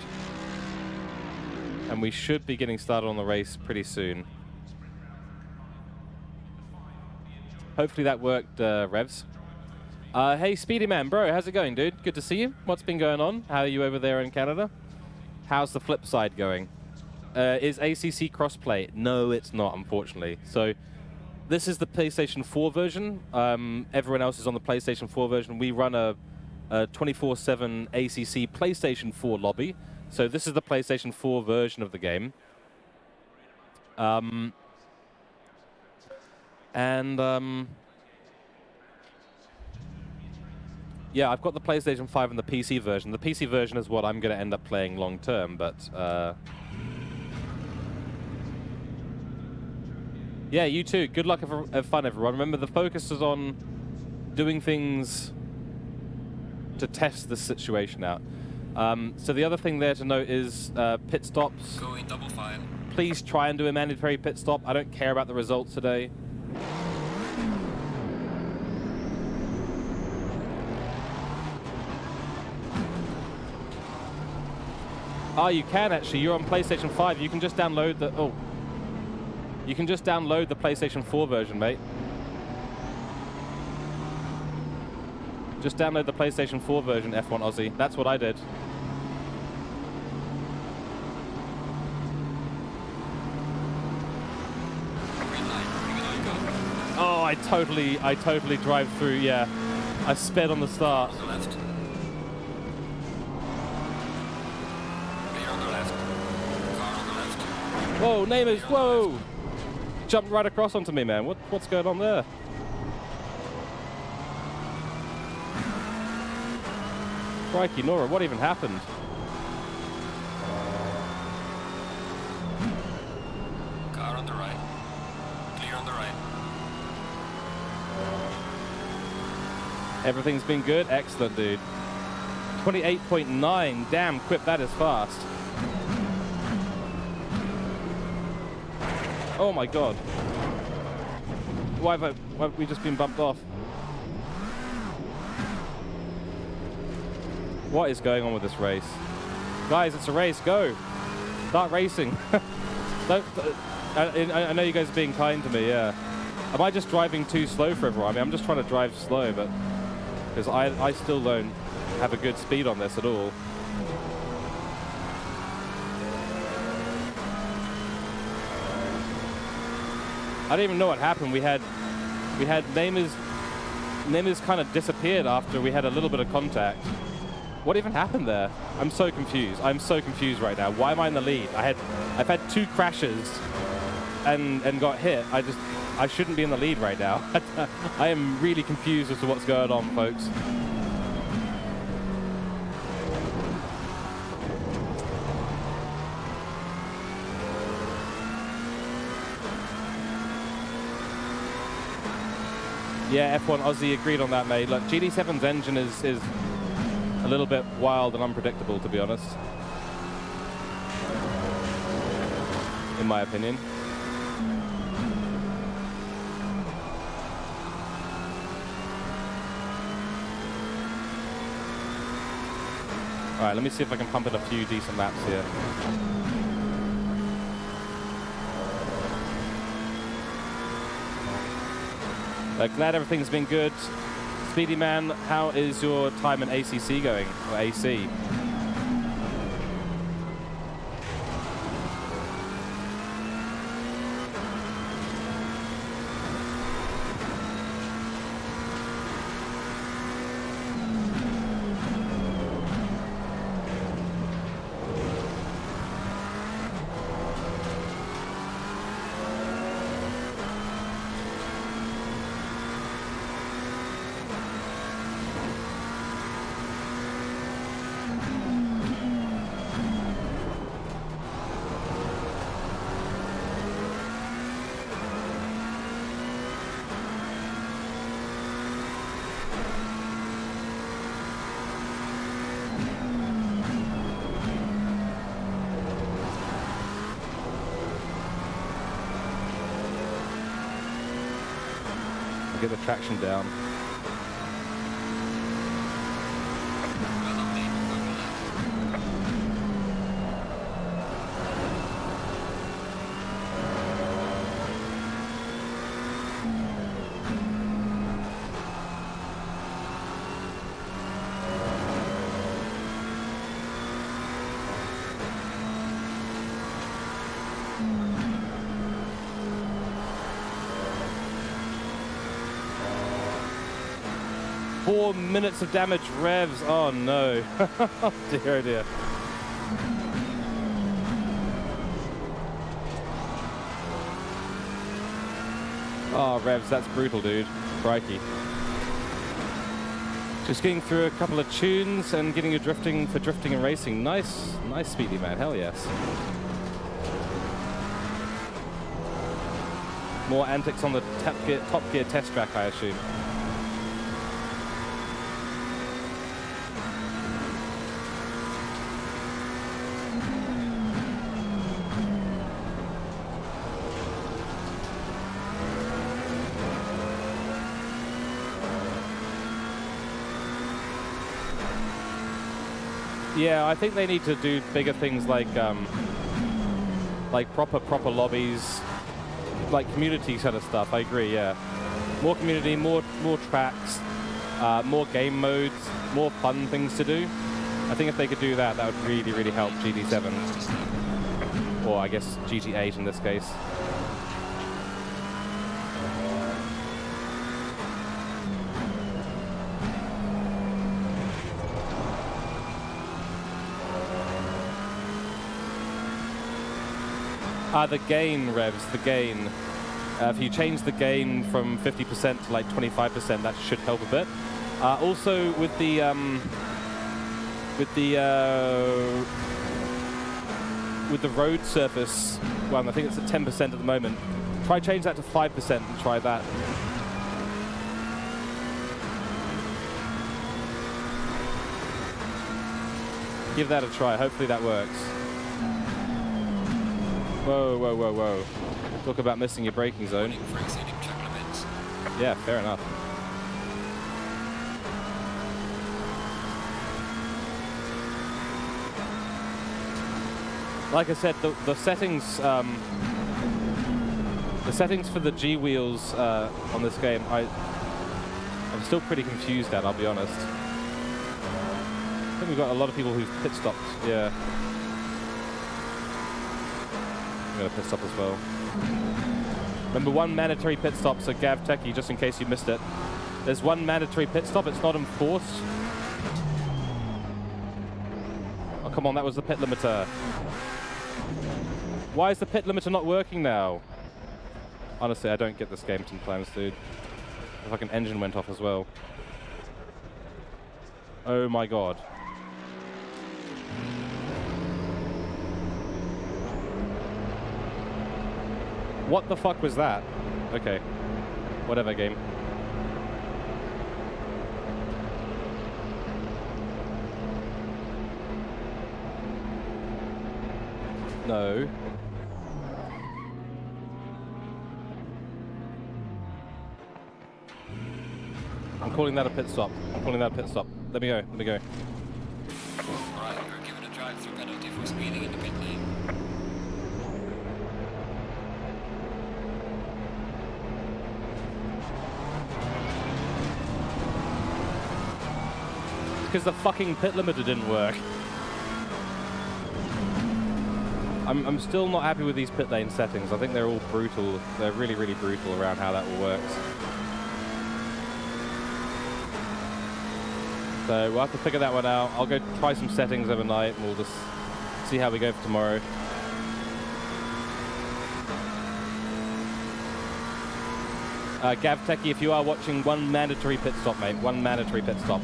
And we should be getting started on the race pretty soon. Hopefully that worked, Revs. Hey, Speedy Man, bro, how's it going, dude? Good to see you. What's been going on? How are you over there in Canada? How's the flip side going? Is ACC crossplay? No, it's not, unfortunately. So this is the PlayStation 4 version. Everyone else is on the PlayStation 4 version. We run a 24/7 ACC PlayStation 4 lobby. So this is the PlayStation 4 version of the game. Yeah, I've got the PlayStation 5 and the PC version. The PC version is what I'm going to end up playing long term, but yeah, you too. Good luck, have fun, everyone. Remember, the focus is on doing things to test this situation out. So the other thing there to note is pit stops. Go in double file. Please try and do a mandatory pit stop. I don't care about the results today. Oh, you can actually. You're on PlayStation 5. You can just download the... Oh. You can just download the PlayStation 4 version, mate. Just download the PlayStation 4 version, F1 Aussie. That's what I did. Green light, go. Oh, I totally drive through, yeah. I sped on the start. On the left. Clear on the left. Car on the left. Whoa, Namers, whoa! Jumped right across onto me, man. What's going on there? Crikey, Nora, what even happened? Car on the right. Clear on the right. Everything's been good? Excellent, dude. 28.9. Damn, Quip, that is fast. Oh my god. Why have we just been bumped off? What is going on with this race? Guys, it's a race. Go. Start racing. I know you guys are being kind to me, yeah. Am I just driving too slow for everyone? I mean, I'm just trying to drive slow, but... Because I still don't have a good speed on this at all. I don't even know what happened. We had Namers kind of disappeared after we had a little bit of contact. What even happened there? I'm so confused. I'm so confused right now. Why am I in the lead? I've had 2 crashes and got hit. I shouldn't be in the lead right now. I am really confused as to what's going on, folks. Yeah, F1 Aussie agreed on that, mate. Look, GD7's engine is a little bit wild and unpredictable, to be honest. In my opinion. Alright, let me see if I can pump in a few decent laps here. Glad everything's been good. Speedy Man, how is your time in ACC going? Or AC? get the traction down. Four minutes of damage, revs. Oh no. Oh dear, oh dear. Oh, revs, that's brutal, dude. Crikey. Just getting through a couple of tunes and getting you drifting for drifting and racing. Nice, nice speedy, man. Hell yes. More antics on the top gear test track, I assume. Yeah, I think they need to do bigger things like proper lobbies, like community kind of stuff. I agree. Yeah, more community, more tracks, more game modes, more fun things to do. I think if they could do that, that would really help GT7, or I guess GT8 in this case. The gain, revs, the gain. If you change the gain from 50% to like 25%, that should help a bit. Also with the road surface one, I think it's at 10% at the moment. Try change that to 5% and try that. Give that a try. Hopefully that works. Whoa, whoa, whoa, whoa. Talk about missing your braking zone. Yeah, fair enough. Like I said, the settings for the G wheels on this game, I'm still pretty confused at, I'll be honest. I think we've got a lot of people who've pit stopped, yeah. I'm gonna pit stop as well. Remember, one mandatory pit stop, so Gav Techie, just in case you missed it. There's one mandatory pit stop, it's not enforced. Oh, come on, that was the pit limiter. Why is the pit limiter not working now? Honestly, I don't get this game sometimes, dude. The fucking engine went off as well. Oh my god. What the fuck was that? Okay. Whatever, game. No. I'm calling that a pit stop. I'm calling that a pit stop. Let me go. Let me go. Alright, you're given a drive-through penalty for speeding in the pit lane. Because the fucking pit limiter didn't work. I'm still not happy with these pit lane settings. I think they're all brutal. They're really, really brutal around how that all works. So we'll have to figure that one out. I'll go try some settings overnight and we'll just see how we go for tomorrow. Gav Techie, if you are watching, one mandatory pit stop, mate. One mandatory pit stop.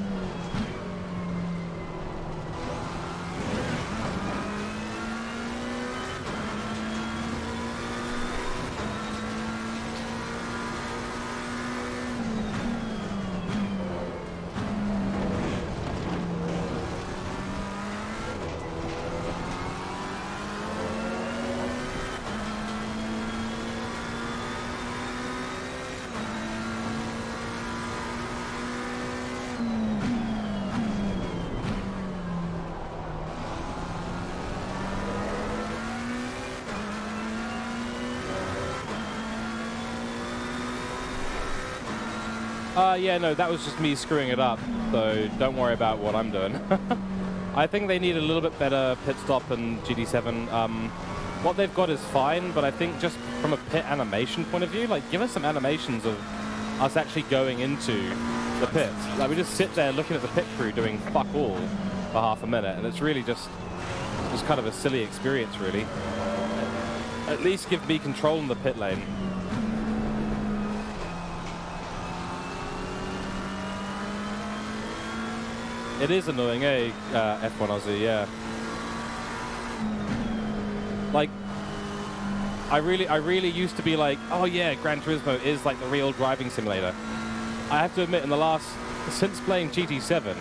Yeah, no, that was just me screwing it up, so don't worry about what I'm doing. I think they need a little bit better pit stop in GT7. What they've got is fine, but I think just from a pit animation point of view, like, give us some animations of us actually going into the pits. Like, we just sit there looking at the pit crew doing fuck all for half a minute, and it's really just kind of a silly experience, really. At least give me control in the pit lane. It is annoying, eh, F1 Aussie, yeah. Like, I really used to be like, oh yeah, Gran Turismo is like the real driving simulator. I have to admit, since playing GT7,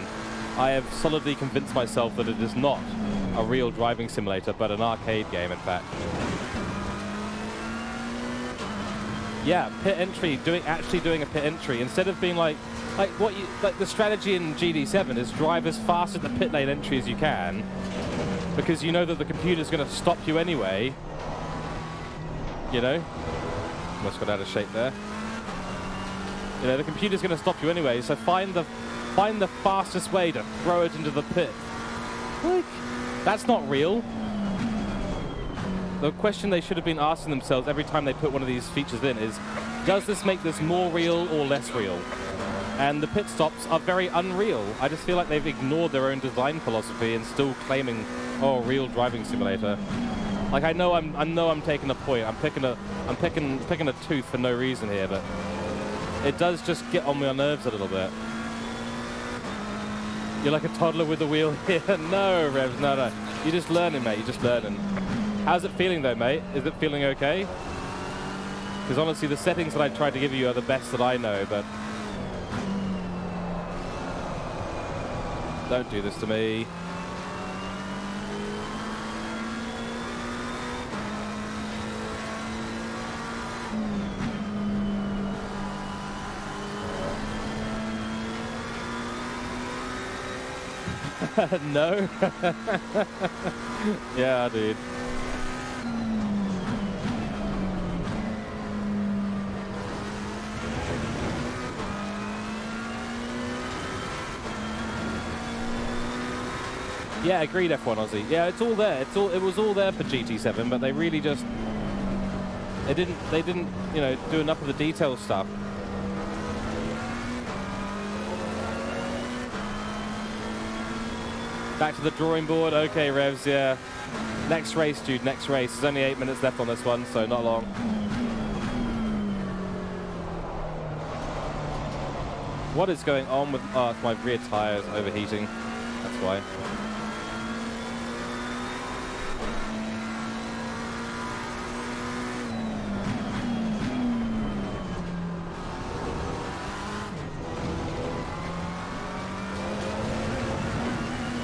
I have solidly convinced myself that it is not a real driving simulator, but an arcade game, in fact. Yeah, pit entry, actually doing a pit entry, instead of being like the strategy in GT7 is drive as fast at the pit lane entry as you can, because you know that the computer's going to stop you anyway. You know? Almost got out of shape there. You know, the computer's going to stop you anyway, so find the fastest way to throw it into the pit. Like, that's not real. The question they should have been asking themselves every time they put one of these features in is, does this make this more real or less real? And the pit stops are very unreal. I just feel like they've ignored their own design philosophy and still claiming, oh, real driving simulator. Like, I know I'm taking a point. I'm picking a tooth for no reason here, but it does just get on my nerves a little bit. You're like a toddler with a wheel here. No, Revs, no. You're just learning, mate. You're just learning. How's it feeling, though, mate? Is it feeling okay? Because honestly, the settings that I tried to give you are the best that I know, but don't do this to me. No? Yeah, dude. Yeah, agreed, F1 Aussie. Yeah, it's all there. It was all there for GT7, but they really just they didn't, you know, do enough of the detail stuff. Back to the drawing board. Okay, Revs, yeah. Next race, dude, next race. There's only 8 minutes left on this one, so not long. What is going on with... Oh, my rear tire is overheating. That's why.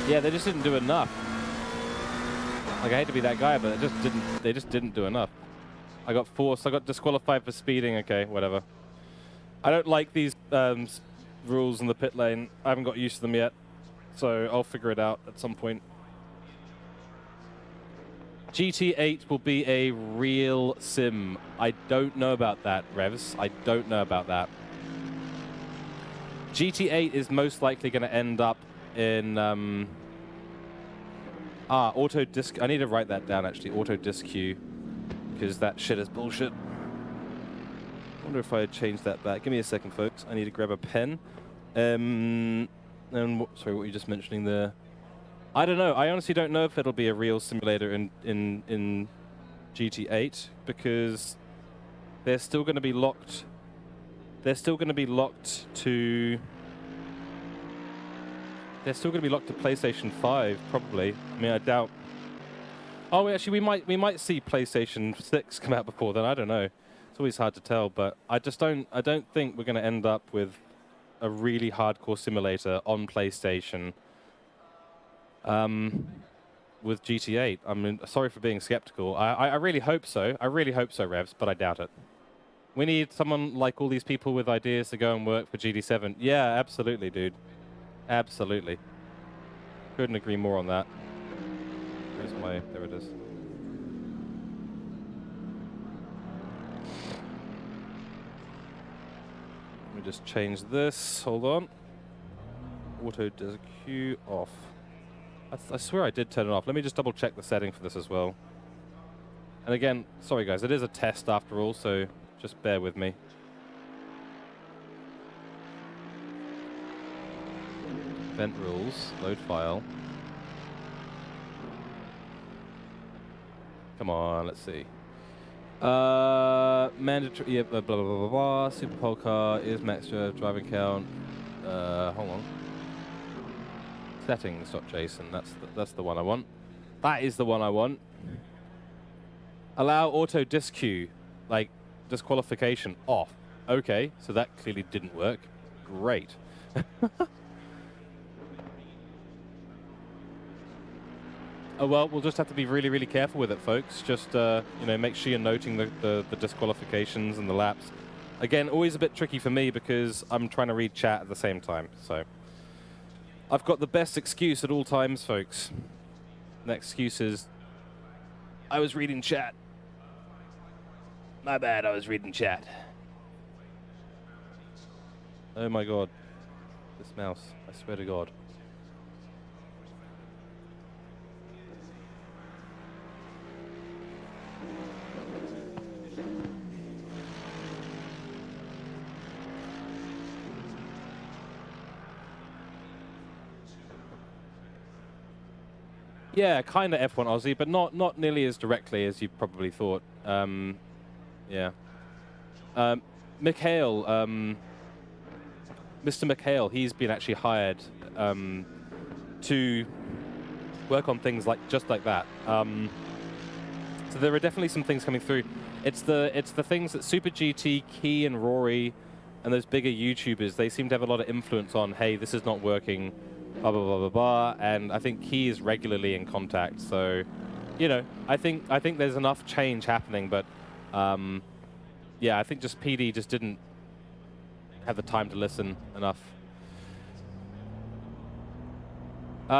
Yeah, they just didn't do enough. Like, I hate to be that guy, but they just didn't do enough. I got forced. I got disqualified for speeding. Okay, whatever. I don't like these rules in the pit lane. I haven't got used to them yet, so I'll figure it out at some point. GT8 will be a real sim. I don't know about that, Revs. I don't know about that. GT8 is most likely going to end up in auto disc. I need to write that down, actually. Auto disc queue, because that shit is bullshit. I wonder if I change that back. Give me a second, folks. I need to grab a pen. And sorry, what were you just mentioning there? I don't know. I honestly don't know if it'll be a real simulator in GT8, because they're still going to be locked. They're still going to be locked to. They're still going to be locked to PlayStation 5, probably. I mean, I doubt. Oh, actually, we might see PlayStation 6 come out before then. I don't know. It's always hard to tell, but I don't think we're going to end up with a really hardcore simulator on PlayStation with GT8. I mean, sorry for being skeptical. I really hope so. I really hope so, Revs, but I doubt it. We need someone like all these people with ideas to go and work for GT7. Yeah, absolutely, dude. Absolutely. Couldn't agree more on that. Where's my... There it is. Let me me just change this. Hold on. Auto disc Q off. I swear I did turn it off. Let me just double check the setting for this as well. And again, sorry guys, it is a test after all, so just bear with me. Event rules, load file. Come on, let's see. Mandatory, yeah, blah, blah, blah, blah, blah. Super Pole car is max driving count. Hold on. Settings.json, that's the one I want. That is the one I want. Allow auto disc queue, like disqualification off. Okay, so that clearly didn't work. Great. Oh well, we'll just have to be really, really careful with it, folks. Just you know, make sure you're noting the disqualifications and the laps. Again, always a bit tricky for me because I'm trying to read chat at the same time. So I've got the best excuse at all times, folks. The excuse is I was reading chat. My bad, I was reading chat. Oh my god. This mouse, I swear to god. Yeah, kind of F1 Aussie, but not nearly as directly as you probably thought. Yeah. Mikhail, Mr. Mikhail, he's been actually hired to work on things like just like that. So there are definitely some things coming through. It's the things that Super GT, Key, and Rory, and those bigger YouTubers, they seem to have a lot of influence on. Hey, this is not working. Blah blah blah blah blah. And I think Key is regularly in contact. So, you know, I think there's enough change happening, but yeah, I think just PD just didn't have the time to listen enough.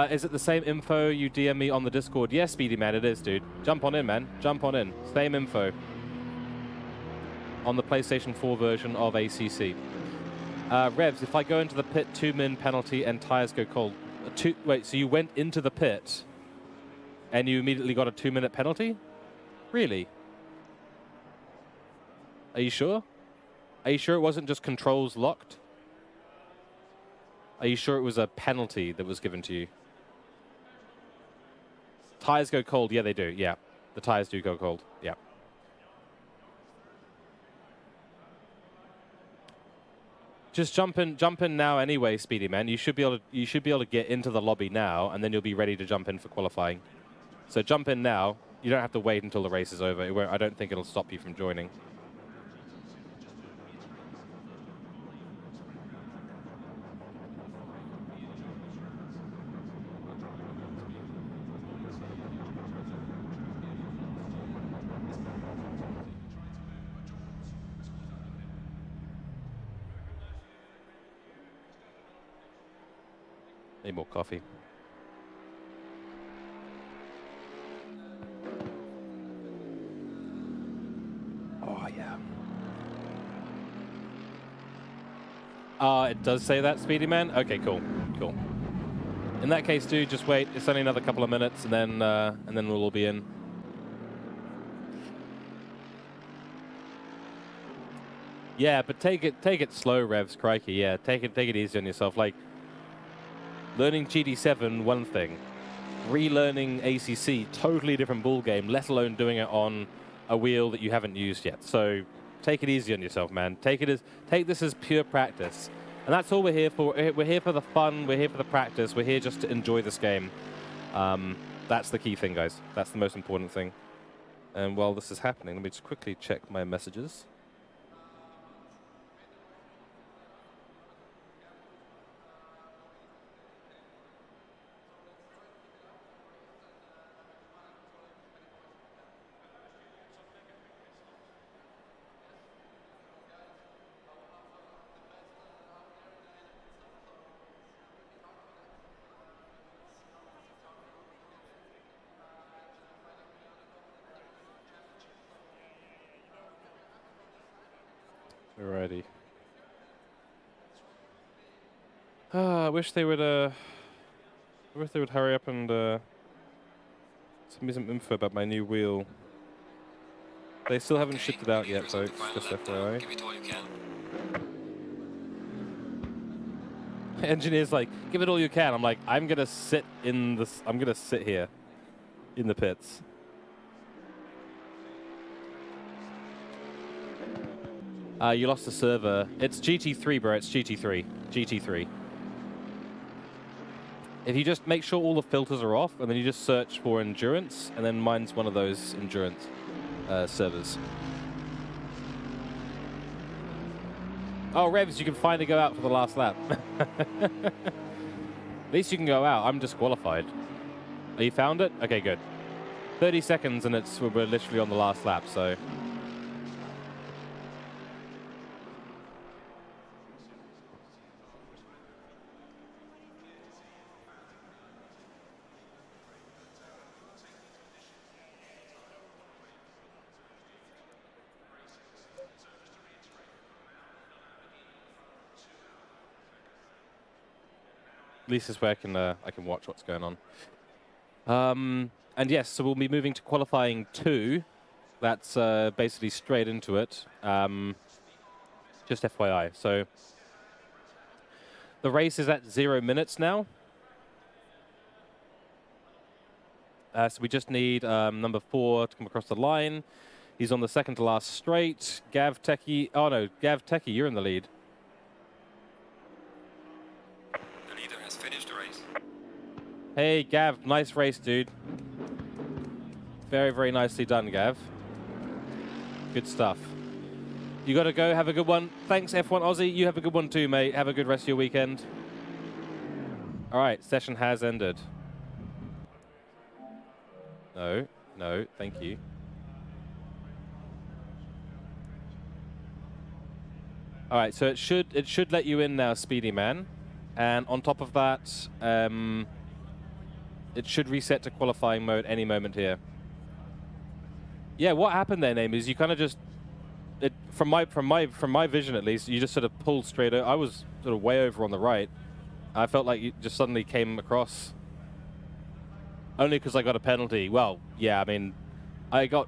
Is it the same info you DM me on the Discord? Yes, Speedy Man, it is, dude. Jump on in, man. Jump on in. Same info on the PlayStation 4 version of ACC. Revs, if I go into the pit, 2-min penalty and tires go cold. Wait, so you went into the pit and you immediately got a 2-minute penalty? Really? Are you sure? Are you sure it wasn't just controls locked? Are you sure it was a penalty that was given to you? Tires go cold. Yeah, they do. Yeah. The tires do go cold. Yeah. Just jump in now anyway, Speedy Man. You should be able to get into the lobby now, and then you'll be ready to jump in for qualifying. So jump in now. You don't have to wait until the race is over. I don't think it'll stop you from joining. Need more coffee. Oh, yeah. It does say that, Speedy Man? Okay, cool. Cool. In that case, dude, just wait. It's only another couple of minutes, and then we'll all be in. Yeah, but take it slow, Revs, crikey. Yeah, take it easy on yourself. Like, learning GD7, one thing. Relearning ACC, totally different ball game, let alone doing it on a wheel that you haven't used yet. So take it easy on yourself, man. Take this as pure practice. And that's all we're here for. We're here for the fun. We're here for the practice. We're here just to enjoy this game. That's the key thing, guys. That's the most important thing. And while this is happening, let me just quickly check my messages. Alrighty. I wish they would hurry up and send me some info about my new wheel. They still haven't shipped it out yet, folks. Just FYI. Give it all you can. Engineer's like, give it all you can. I'm like, I'm gonna sit in this. I'm gonna sit here, in the pits. You lost the server. It's GT3, bro. It's GT3. GT3. If you just make sure all the filters are off, and then you just search for endurance, and then mine's one of those endurance servers. Oh, Revs, you can finally go out for the last lap. At least you can go out. I'm disqualified. Oh, you found it? Okay, good. 30 seconds, and we're literally on the last lap, so... At least this way I can watch what's going on. And yes, so we'll be moving to qualifying 2. That's basically straight into it. Just FYI. So the race is at 0 minutes now. So we just need number 4 to come across the line. He's on the second to last straight. Gav Techie. Oh no, Gav Techie, you're in the lead. Hey, Gav, nice race, dude. Very, very nicely done, Gav. Good stuff. You gotta go, have a good one. Thanks, F1 Aussie. You have a good one too, mate. Have a good rest of your weekend. All right, session has ended. No, no, thank you. All right, so it should let you in now, Speedy Man. And on top of that, it should reset to qualifying mode any moment here. Yeah, what happened there, Name, is you kind of just, from my vision at least, you just sort of pulled straight over. I was sort of way over on the right. I felt like you just suddenly came across. Only because I got a penalty. Well, yeah, I mean,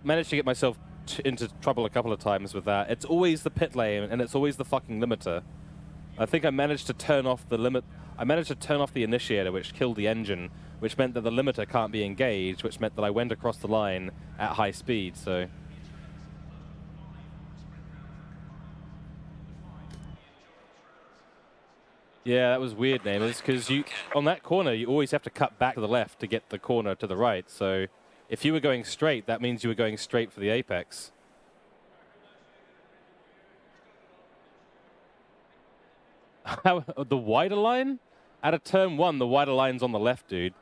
managed to get myself into trouble a couple of times with that. It's always the pit lane, and it's always the fucking limiter. I think I managed to turn off the limit. I managed to turn off the initiator, which killed the engine, which meant that the limiter can't be engaged, which meant that I went across the line at high speed, so... Yeah, that was weird, Namers, because on that corner, you always have to cut back to the left to get the corner to the right, so if you were going straight, that means you were going straight for the apex. The wider line? Out of turn 1, the wider line's on the left, dude.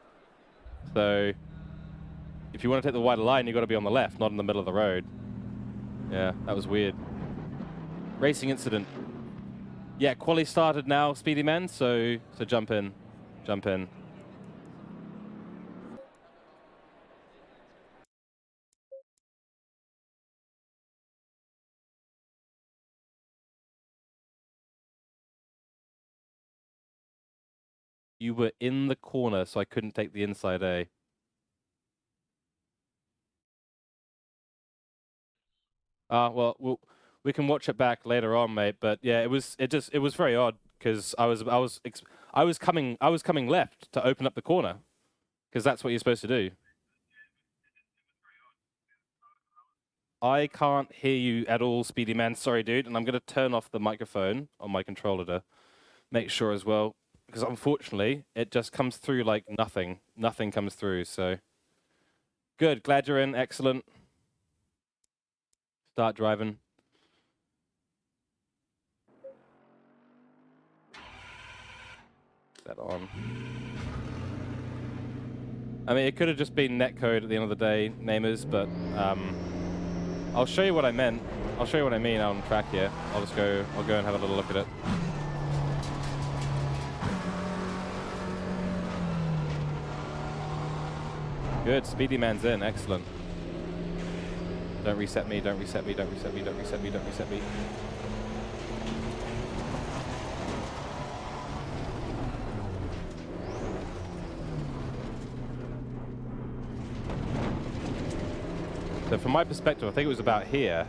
So, if you want to take the wider line, you've got to be on the left, not in the middle of the road. Yeah, that was weird. Racing incident. Yeah, quali started now, Speedy Man, so jump in. Jump in. You were in the corner, so I couldn't take the inside A. Well, we can watch it back later on, mate. But yeah, it was very odd because I was coming left to open up the corner because that's what you're supposed to do. I can't hear you at all, Speedy Man. Sorry, dude. And I'm gonna turn off the microphone on my controller to make sure as well. Because unfortunately, it just comes through like nothing. Nothing comes through, so... Good, glad you're in, excellent. Start driving. That on. I mean, it could have just been netcode at the end of the day, Namers, but I'll show you what I meant. I'll show you what I mean on track here. I'll go and have a little look at it. Good, Speedy Man's in, excellent. Don't reset me, don't reset me, don't reset me, don't reset me, don't reset me. So from my perspective, I think it was about here.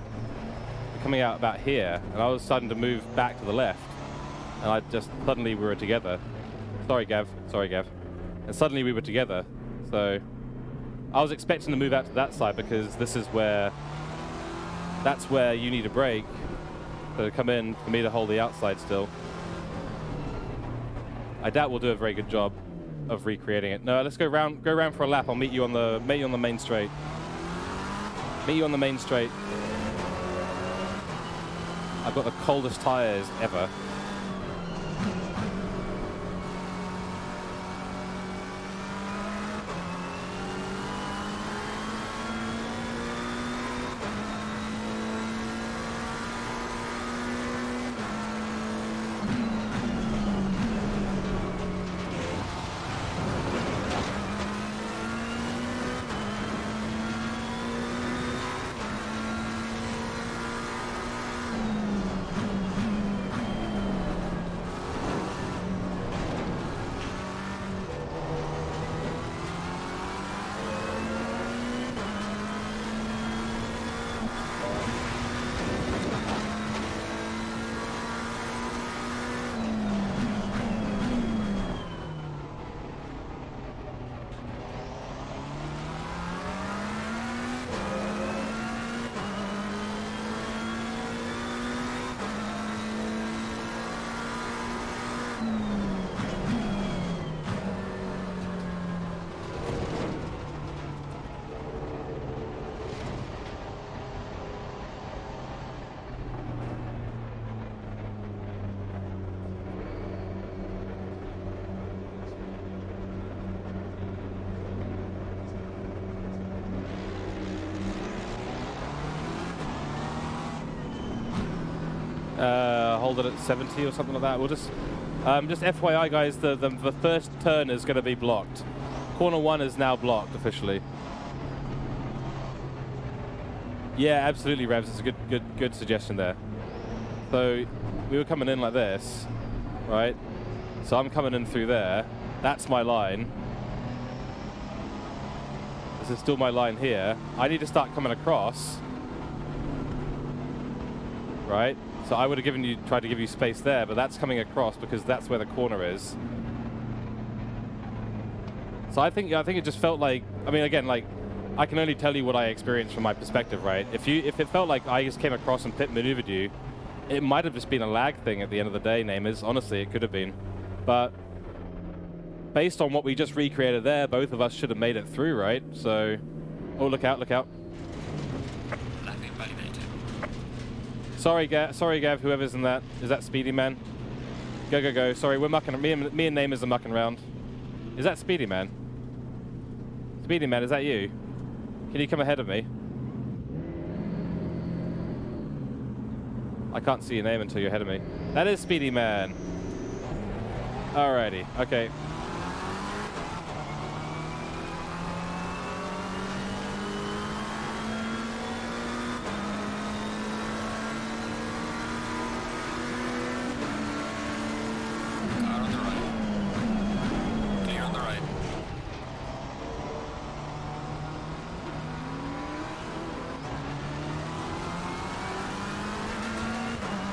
Coming out about here, and I was starting to move back to the left. And I just, suddenly we were together. Sorry, Gav. Sorry, Gav. And suddenly we were together. So I was expecting to move out to that side because this is where, that's where you need a brake to come in for me to hold the outside still. I doubt we'll do a very good job of recreating it. No, let's go round for a lap. I'll meet you on the main straight. Meet you on the main straight. I've got the coldest tires ever. Hold it at 70 or something like that. We'll just FYI, guys, the first turn is going to be blocked. Corner 1 is now blocked officially. Yeah, absolutely, Revs. It's a good suggestion there. So we were coming in like this, right? So I'm coming in through there. That's my line. This is still my line here. I need to start coming across, right? So I would have tried to give you space there, but that's coming across because that's where the corner is. So I think it just felt like, I mean, again, like, I can only tell you what I experienced from my perspective, right? If it felt like I just came across and pit maneuvered you, it might have just been a lag thing at the end of the day, Namers. Honestly, it could have been. But based on what we just recreated there, both of us should have made it through, right? So, oh, look out, look out. Sorry, Gav, whoever's in that. Is that Speedy Man? Go, go, go. Sorry, we're mucking. Me and Namers are mucking around. Is that Speedy Man? Speedy Man, is that you? Can you come ahead of me? I can't see your name until you're ahead of me. That is Speedy Man. Alrighty, okay.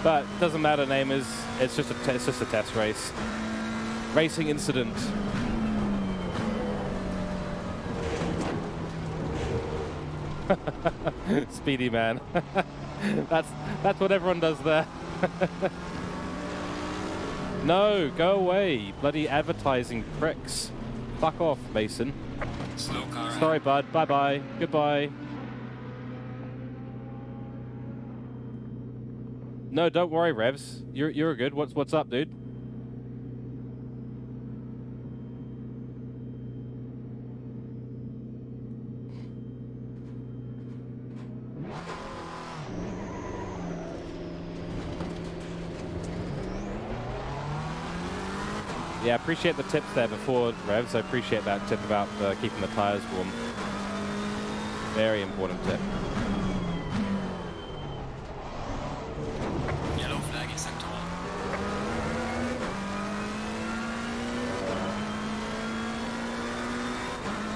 But doesn't matter, Namers. It's just a test race. Racing incident. Speedy Man. That's what everyone does there. No, go away, bloody advertising pricks. Fuck off, Mason. Slow car. Sorry, bud. Bye bye. Goodbye. No, don't worry, Revs. You're good. What's up, dude? Yeah, I appreciate the tips there before, Revs. I appreciate that tip about keeping the tires warm. Very important tip. Yellow flag in sector 1.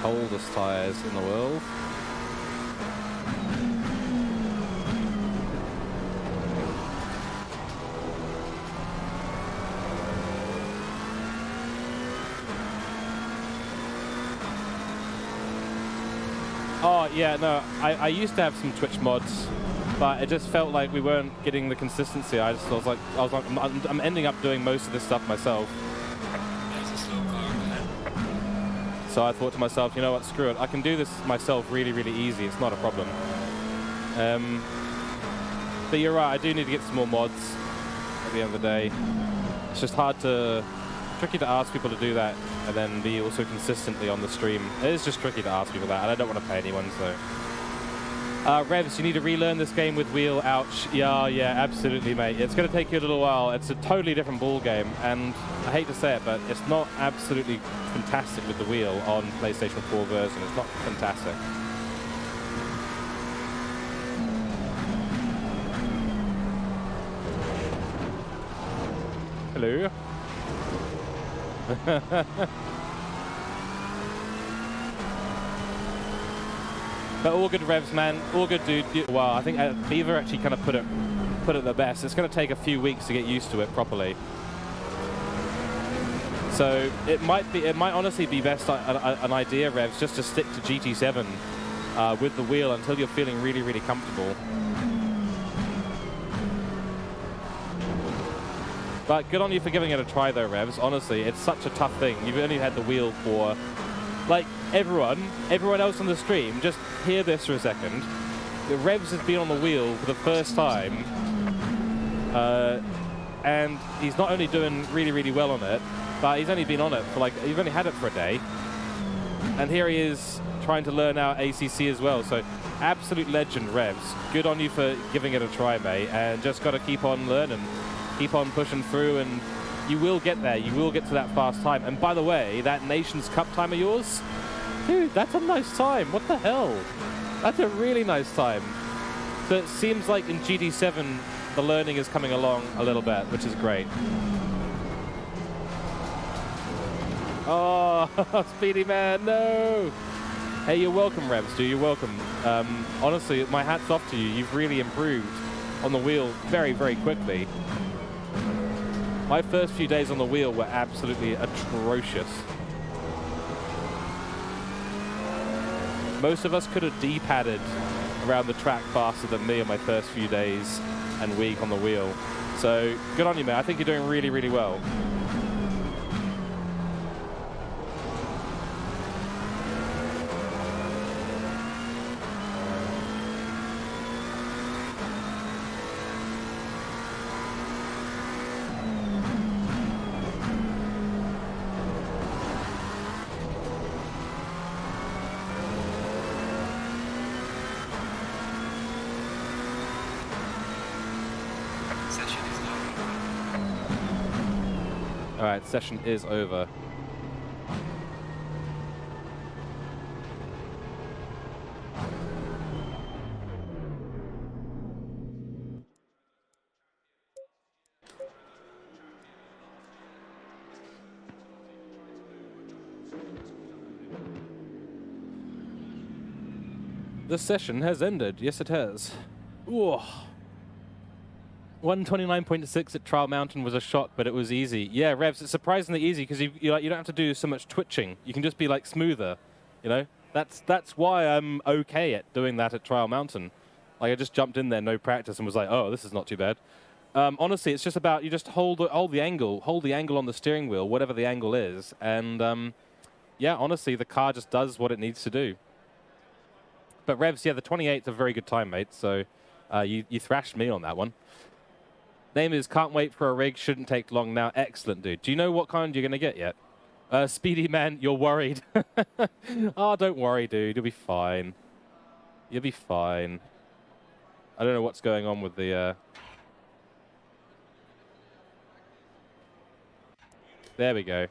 Coldest tires in the world. Oh, yeah, no, I used to have some Twitch mods, but it just felt like we weren't getting the consistency. I was like, I'm ending up doing most of this stuff myself. There's a slow car ahead. So I thought to myself, you know what, screw it. I can do this myself really, really easy. It's not a problem. But you're right, I do need to get some more mods at the end of the day. It's just tricky to ask people to do that and then be also consistently on the stream. It is just tricky to ask people that, and I don't want to pay anyone, so. Revs, you need to relearn this game with wheel, ouch. Yeah, absolutely, mate. It's going to take you a little while. It's a totally different ball game, and I hate to say it, but it's not absolutely fantastic with the wheel on PlayStation 4 version. It's not fantastic. Hello. But all good, Revs, man. All good, dude. Well, I think Beaver actually kind of put it the best. It's going to take a few weeks to get used to it properly. So it might honestly be best an idea, Revs, just to stick to GT7 with the wheel until you're feeling really, really comfortable. But good on you for giving it a try, though, Revs. Honestly, it's such a tough thing. You've only had the wheel for, like, everyone else on the stream. Just hear this for a second. Revs has been on the wheel for the first time, and he's not only doing really, really well on it, but he's only been on it for you've only had it for a day, and here he is trying to learn our ACC as well. So, absolute legend, Revs. Good on you for giving it a try, mate, and just got to keep on learning. Keep on pushing through, and you will get there. You will get to that fast time. And by the way, that Nations Cup time of yours, dude, that's a nice time. What the hell? That's a really nice time. So it seems like in GT7, the learning is coming along a little bit, which is great. Oh, Speedy Man, no! Hey, you're welcome, Revs, dude. You're welcome. Honestly, my hat's off to you. You've really improved on the wheel very, very quickly. My first few days on the wheel were absolutely atrocious. Most of us could have D-padded around the track faster than me on my first few days and week on the wheel. So good on you, man. I think you're doing really, really well. Alright, session is over. The session has ended. Yes, it has. Ooh. 129.6 at Trial Mountain was a shock, but it was easy. Yeah, Revs, it's surprisingly easy because you don't have to do so much twitching. You can just be like smoother, you know. That's why I'm okay at doing that at Trial Mountain. Like I just jumped in there, no practice, and was like, oh, this is not too bad. Honestly, it's just about you just hold the angle on the steering wheel, whatever the angle is, and yeah, honestly, the car just does what it needs to do. But Revs, yeah, the 28's a very good time, mate. So you thrashed me on that one. Name is Can't Wait for a Rig, shouldn't take long now. Excellent, dude. Do you know what kind you're going to get yet? Speedy Man, you're worried. Oh, don't worry, dude. You'll be fine. You'll be fine. I don't know what's going on with the... There we go.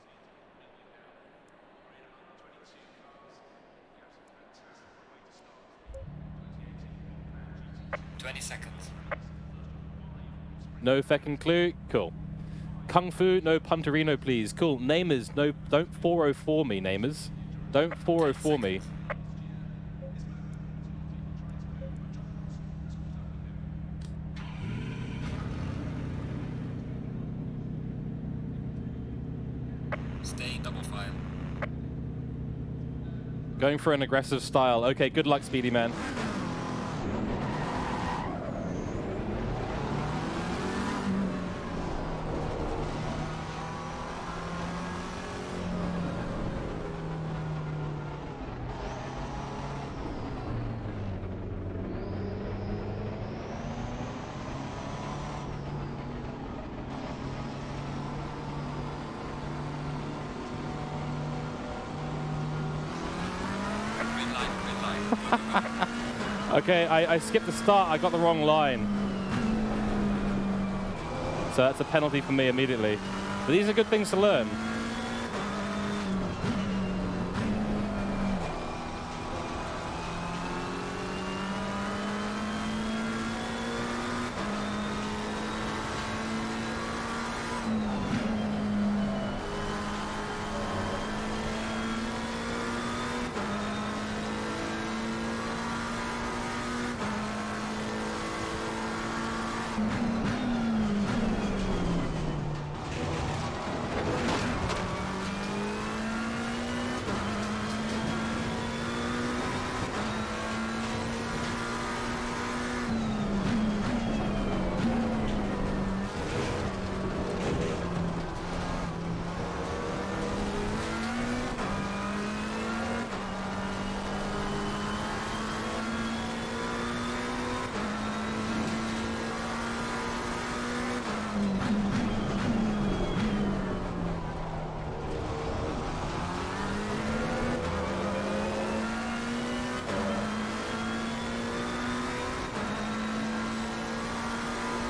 No feckin' clue? Cool. Kung Fu, no Punterino, please. Cool. Namers, no, don't 404 me, Namers. Don't 404 me. Stay double file. Going for an aggressive style. Okay, good luck, Speedy Man. Okay, I skipped the start. I got the wrong line. So that's a penalty for me immediately. But these are good things to learn.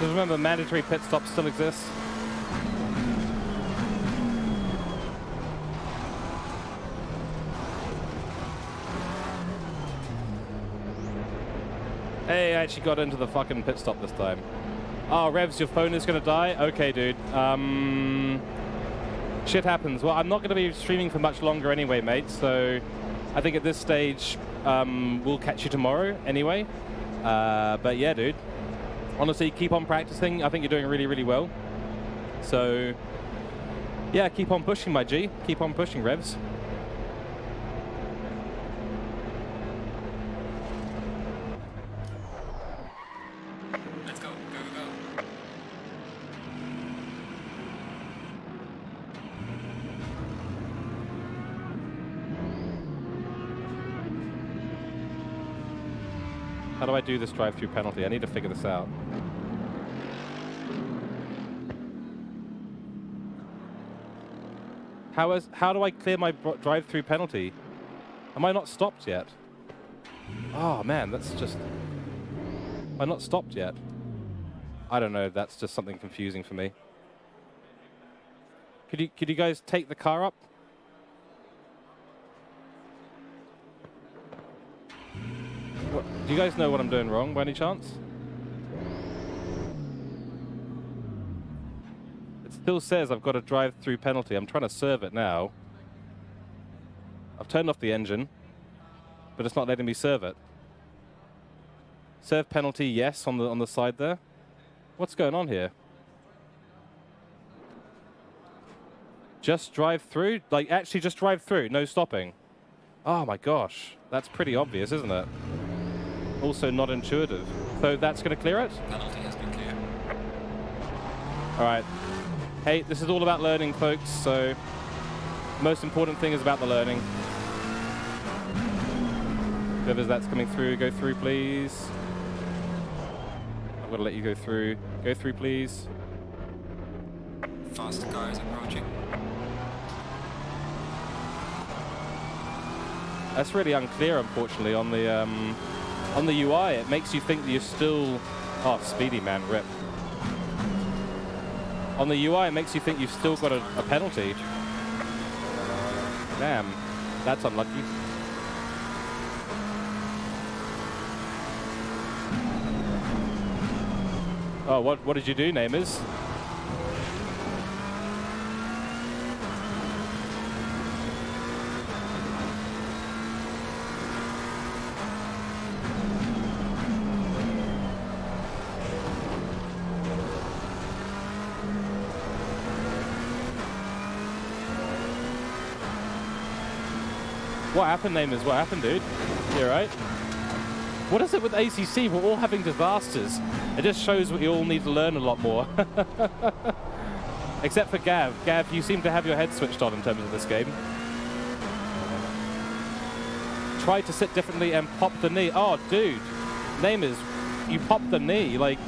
Just remember, mandatory pit stops still exist. Hey, I actually got into the fucking pit stop this time. Oh, Revs, your phone is gonna die? Okay, dude. Shit happens. Well, I'm not gonna be streaming for much longer anyway, mate, so I think at this stage, we'll catch you tomorrow anyway. But yeah, dude. Honestly, keep on practicing. I think you're doing really, really well. So, yeah, keep on pushing, my G. Keep on pushing, Revs. Let's go, go, go, go. How do I do this drive-through penalty? I need to figure this out. How do I clear my drive-through penalty? Am I not stopped yet? Oh man, that's just... Am I not stopped yet? I don't know, that's just something confusing for me. Could you guys take the car up? What, do you guys know what I'm doing wrong by any chance? It still says I've got a drive-through penalty. I'm trying to serve it now. I've turned off the engine, but it's not letting me serve it. Serve penalty, yes, on the side there. What's going on here? Just drive through? Like, actually just drive through, no stopping. Oh my gosh, that's pretty obvious, isn't it? Also not intuitive. So that's going to clear it? Penalty has been cleared. All right. Hey, this is all about learning, folks, so most important thing is about the learning. Whoever's that's coming through, go through, please. I'm going to let you go through. Go through, please. Faster car is approaching. That's really unclear, unfortunately, on the UI. It makes you think that you're still... Oh, Speedy Man, rip. On the UI, it makes you think you've still got a penalty. Damn, that's unlucky. Oh, what did you do, Namers? What happened, Namers? What happened, dude? You alright? What is it with ACC? We're all having disasters. It just shows we all need to learn a lot more. Except for Gav. Gav, you seem to have your head switched on in terms of this game. Try to sit differently and pop the knee. Oh, dude. Namers, you popped the knee. Like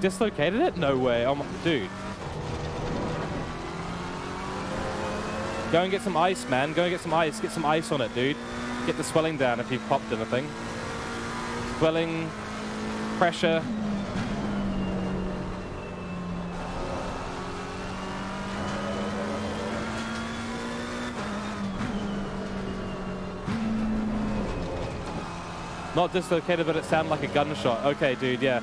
dislocated it? No way. Oh, my, dude. Go and get some ice, man. Go and get some ice. Get some ice on it, dude. Get the swelling down if you've popped anything. Swelling, pressure. Not dislocated, but it sounded like a gunshot. Okay, dude, yeah.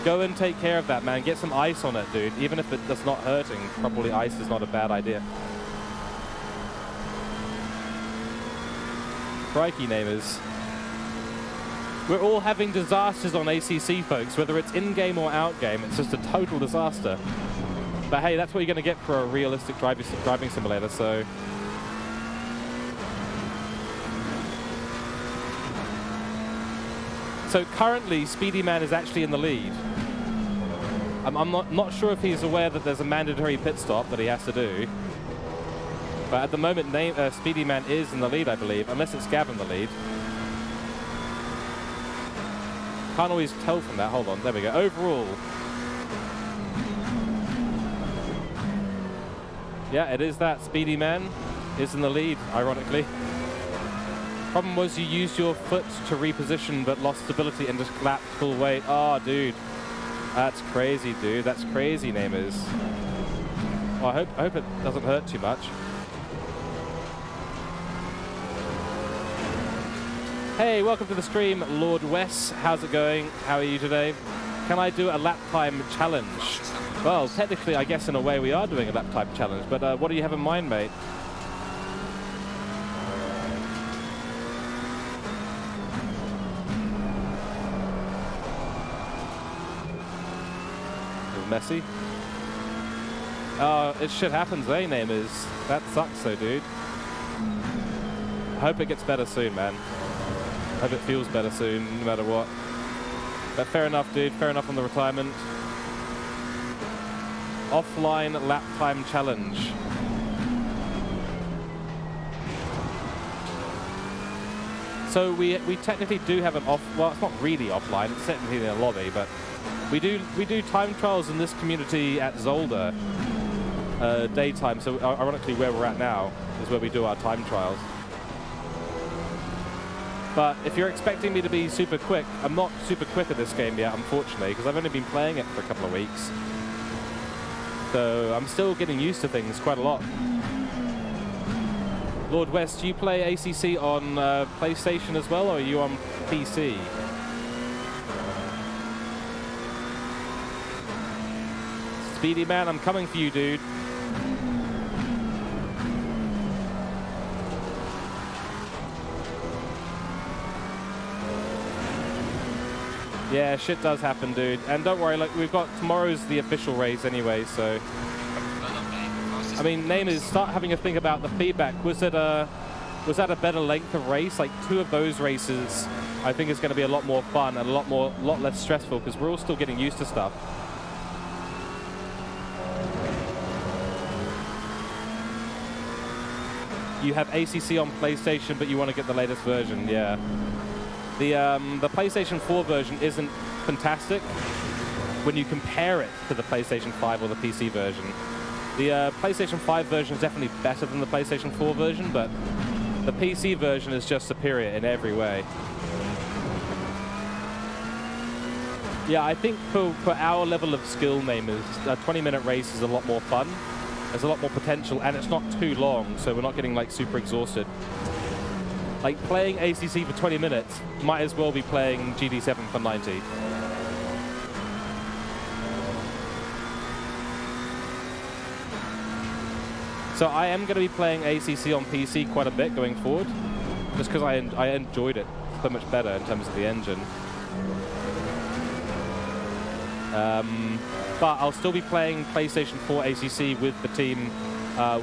Go and take care of that, man. Get some ice on it, dude. Even if it's not hurting, probably ice is not a bad idea. Crikey, Namers. We're all having disasters on ACC, folks. Whether it's in-game or out-game, it's just a total disaster. But hey, that's what you're going to get for a realistic driving simulator, so... So currently, Speedy Man is actually in the lead. I'm not sure if he's aware that there's a mandatory pit stop that he has to do. But at the moment, Speedy Man is in the lead, I believe, unless it's Gav in the lead. Can't always tell from that. Hold on, there we go. Overall. Yeah, it is that. Speedy Man is in the lead, ironically. Problem was you used your foot to reposition but lost stability and just collapsed full weight. Oh, dude. That's crazy, dude. That's crazy, Namers. Well, I hope it doesn't hurt too much. Hey, welcome to the stream, Lord Wes. How's it going? How are you today? Can I do a lap time challenge? Well, technically, I guess in a way we are doing a lap time challenge, but what do you have in mind, mate? Messy. Oh, it shit happens, eh, Namers? That sucks, though, dude. I hope it gets better soon, man. I hope it feels better soon, no matter what. But fair enough, dude. Fair enough on the retirement. Offline lap time challenge. So we technically do have an well, it's not really offline. It's technically in a lobby, but we do time trials in this community at Zolder daytime. So ironically, where we're at now is where we do our time trials. But if you're expecting me to be super quick, I'm not super quick at this game yet, unfortunately, because I've only been playing it for a couple of weeks. So I'm still getting used to things quite a lot. Lord West, do you play ACC on PlayStation as well, or are you on PC? Speedy Man, I'm coming for you, dude. Yeah, shit does happen, dude. And don't worry, like, we've got tomorrow's the official race anyway, so... I mean, Namers, start having a think about the feedback. Was that a better length of race? Like, 2 of those races, I think is going to be a lot more fun and a lot less stressful, because we're all still getting used to stuff. You have ACC on PlayStation, but you want to get the latest version, yeah. The PlayStation 4 version isn't fantastic when you compare it to the PlayStation 5 or the PC version. The PlayStation 5 version is definitely better than the PlayStation 4 version, but the PC version is just superior in every way. Yeah, I think for our level of skill, Namers, a 20-minute race is a lot more fun. There's a lot more potential, and it's not too long, so we're not getting like super exhausted. Like, playing ACC for 20 minutes might as well be playing GD7 for 90. So I am going to be playing ACC on PC quite a bit going forward, just because I enjoyed it so much better in terms of the engine. But I'll still be playing PlayStation 4 ACC with the team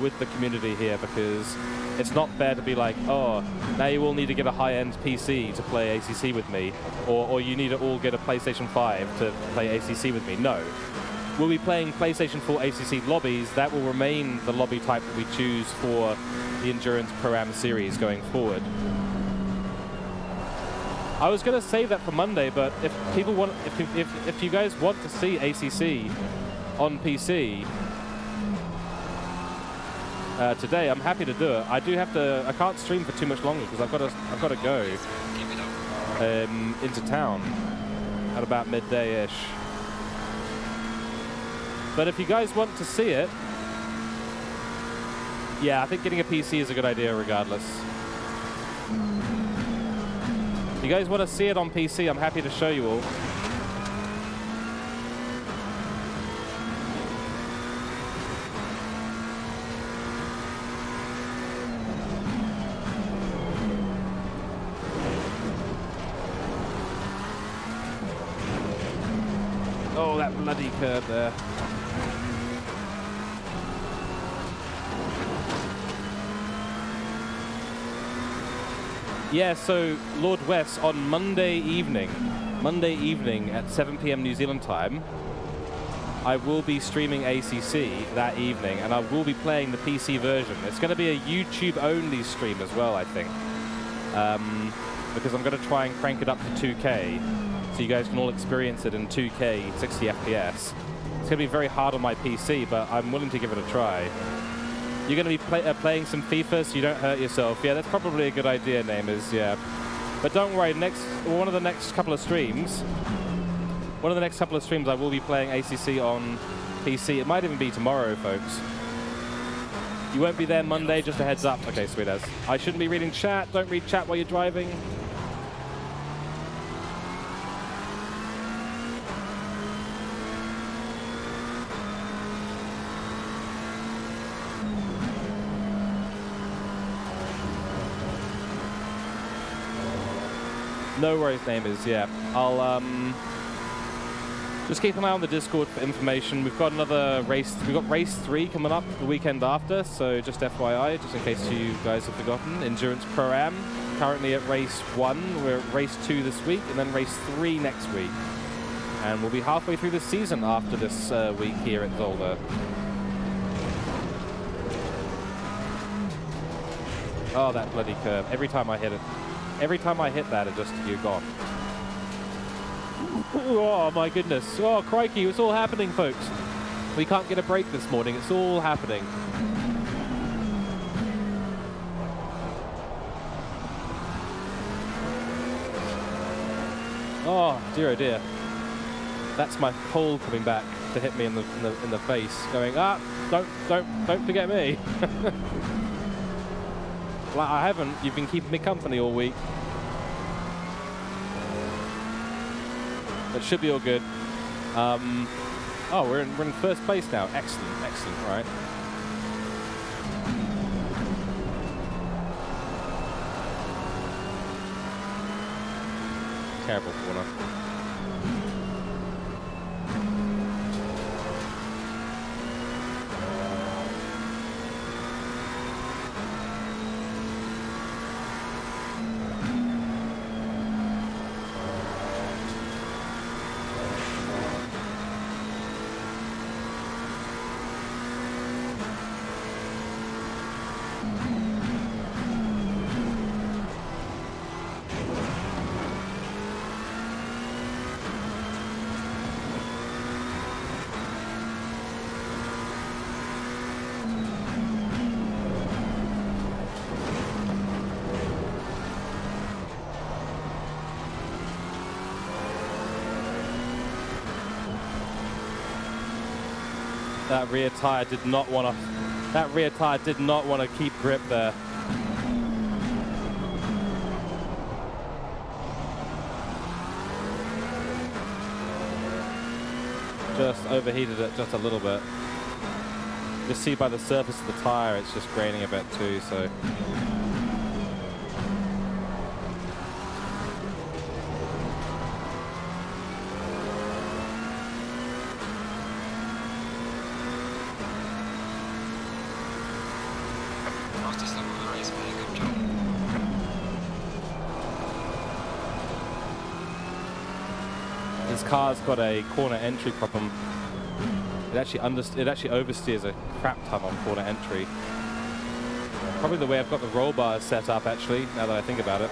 with the community here, because it's not fair to be like, oh, now you all need to get a high-end PC to play ACC with me, or you need to all get a PlayStation 5 to play ACC with me. No. We'll be playing PlayStation 4 ACC lobbies. That will remain the lobby type that we choose for the Endurance Pro-Am series going forward. I was going to save that for Monday, but if people want, if you guys want to see ACC on PC today, I'm happy to do it. I do have to. I can't stream for too much longer because I've got to go into town at about midday-ish. But if you guys want to see it, yeah, I think getting a PC is a good idea regardless. If you guys want to see it on PC, I'm happy to show you all. Oh, that bloody curb there. Yeah, so Lord West, on Monday evening at 7 p.m. New Zealand time, I will be streaming ACC that evening, and I will be playing the PC version. It's going to be a YouTube-only stream as well, I think, because I'm going to try and crank it up to 2K, so you guys can all experience it in 2K, 60 FPS. It's going to be very hard on my PC, but I'm willing to give it a try. You're going to be playing some FIFA so you don't hurt yourself. Yeah, that's probably a good idea, Namers, yeah. But don't worry, one of the next couple of streams, I will be playing ACC on PC. It might even be tomorrow, folks. You won't be there Monday, just a heads up. Okay, sweet as. I shouldn't be reading chat. Don't read chat while you're driving. No worries, Namers, yeah. I'll just keep an eye on the Discord for information. We've got another race. We've got race 3 coming up the weekend after, so just FYI, just in case you guys have forgotten. Endurance Pro-Am, currently at race 1. We're at race 2 this week, and then race 3 next week. And we'll be halfway through the season after this week here at Zolder. Oh, that bloody curve. Every time I hit it. Every time I hit that, you're gone. Oh my goodness. Oh crikey, it's all happening, folks. We can't get a break this morning. It's all happening. Oh dear, oh dear. That's my cold coming back to hit me in the face, going, don't forget me. Well, I haven't. You've been keeping me company all week. It should be all good. Oh, we're in first place now. Excellent, excellent. All right. Terrible corner. That rear tire did not want to keep grip there. Just overheated it just a little bit. Just see by the surface of the tire, it's just graining a bit too, so. Fastest lap of the race, man. Good job. This car's got a corner entry problem. It actually oversteers a crap ton on corner entry. Probably the way I've got the roll bars set up, actually, now that I think about it.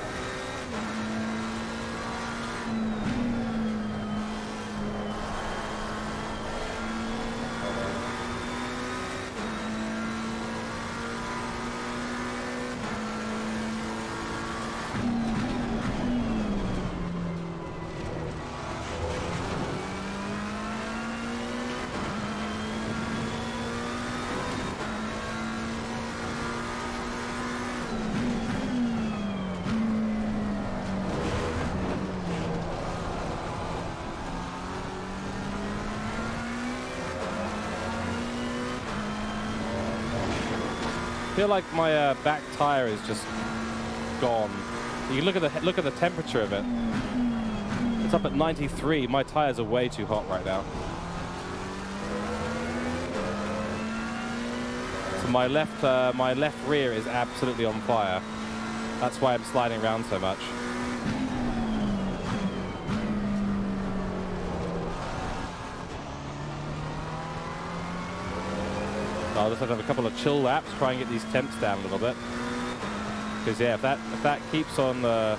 I feel like my back tire is just gone. You can look at the temperature of it. It's up at 93. My tires are way too hot right now. So my left rear is absolutely on fire. That's why I'm sliding around so much. I'll just have a couple of chill laps, try and get these temps down a little bit. Because yeah, if that keeps on that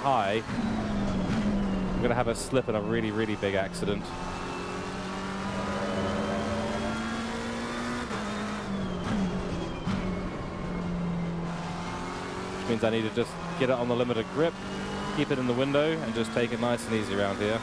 high, I'm gonna have a slip and a really, really big accident. Which means I need to just get it on the limited grip, keep it in the window, and just take it nice and easy around here.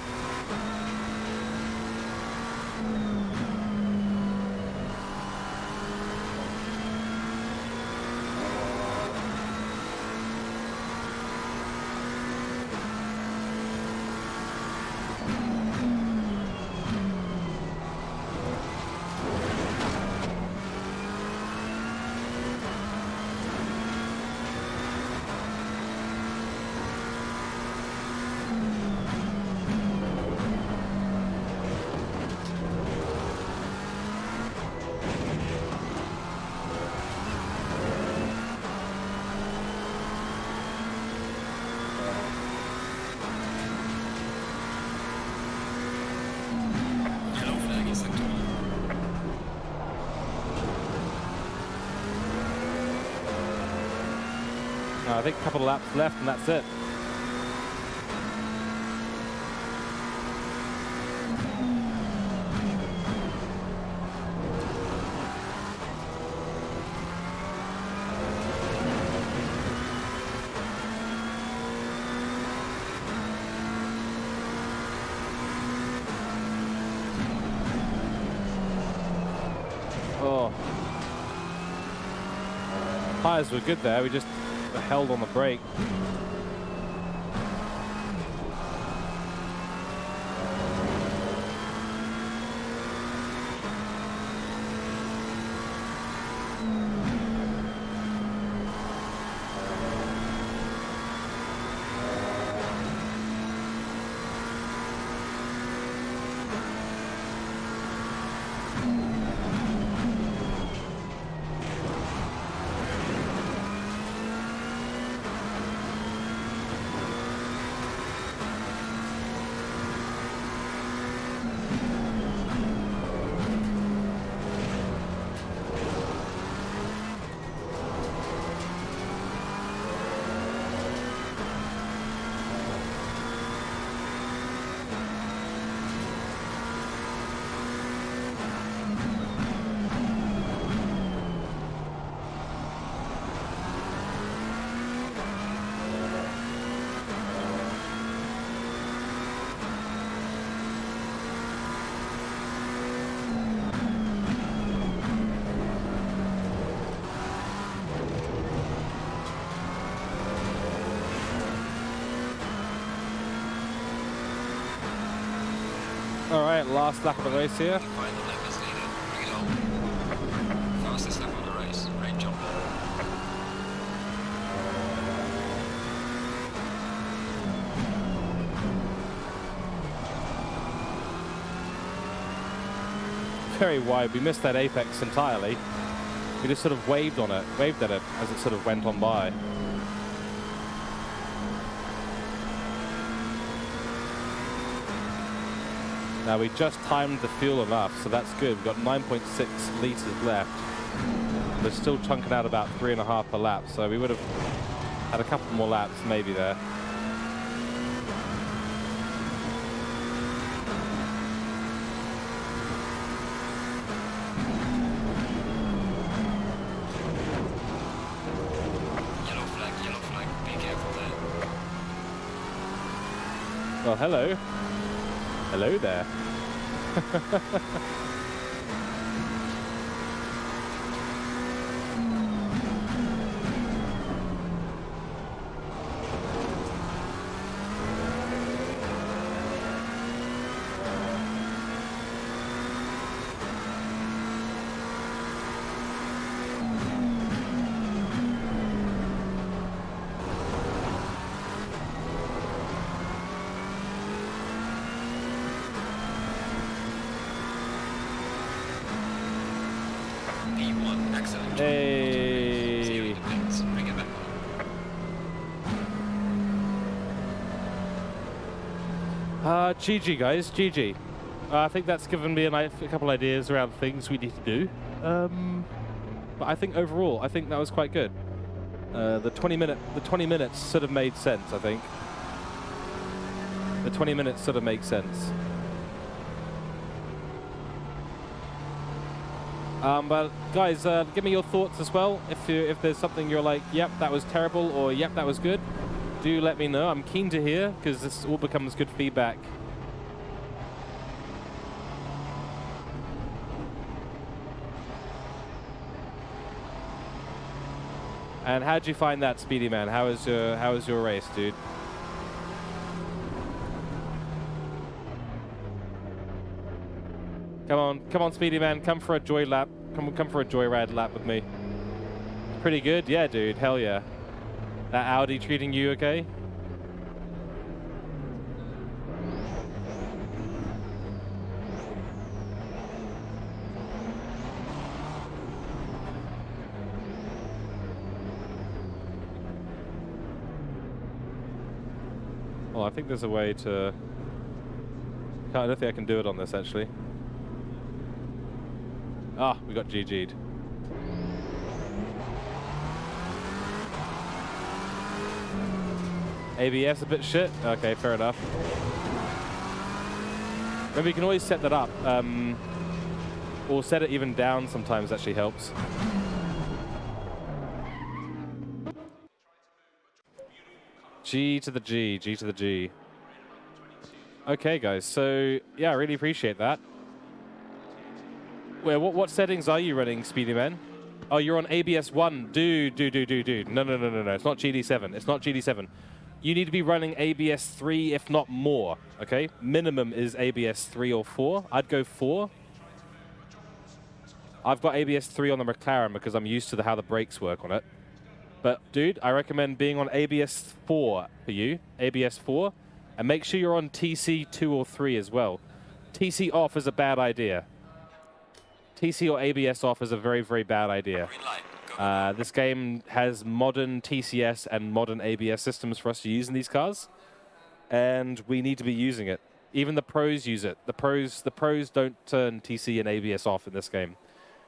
I think a couple of laps left and that's it. Oh. Tires were good there, we just held on the brake. All right, last lap of the race here. Final lap is needed. Bring it on. Fastest lap of the race. Great job. Very wide. We missed that apex entirely. We just sort of waved at it as it sort of went on by. Now we just timed the fuel enough, so that's good. We've got 9.6 litres left. We're still chunking out about 3.5 per lap, so we would have had a couple more laps maybe there. Yellow flag, be careful there. Well, hello. Hello there. P1, excellent. Hey. See you in the pits. Bring it back on. GG guys, GG. I think that's given me a couple ideas around things we need to do. But I think overall, I think that was quite good. The 20 minutes sort of made sense, I think. The 20 minutes sort of makes sense. But guys, give me your thoughts as well. If there's something you're like, yep, that was terrible, or yep, that was good, do let me know. I'm keen to hear, because this all becomes good feedback. And how'd you find that, Speedy Man? How was your race, dude? Come on, Speedy Man, come for a joy lap. Come for a joyride lap with me. Pretty good, yeah, dude. Hell yeah. That Audi treating you okay? Well, I think there's a way to... I don't think I can do it on this, actually. Ah, we got GG'd. ABS a bit shit? Okay, fair enough. Maybe you can always set that up. Or set it even down sometimes actually helps. G to the G, G to the G. Okay, guys, so yeah, I really appreciate that. Wait, what settings are you running, Speedy Man? Oh, you're on ABS 1. Dude. No. It's not GD7. It's not GD7. You need to be running ABS 3, if not more, okay? Minimum is ABS 3 or 4. I'd go 4. I've got ABS 3 on the McLaren because I'm used to how the brakes work on it. But, dude, I recommend being on ABS 4 for you. ABS 4. And make sure you're on TC 2 or 3 as well. TC off is a bad idea. TC or ABS off is a very, very bad idea. This game has modern TCS and modern ABS systems for us to use in these cars, and we need to be using it. Even the pros use it. The pros don't turn TC and ABS off in this game.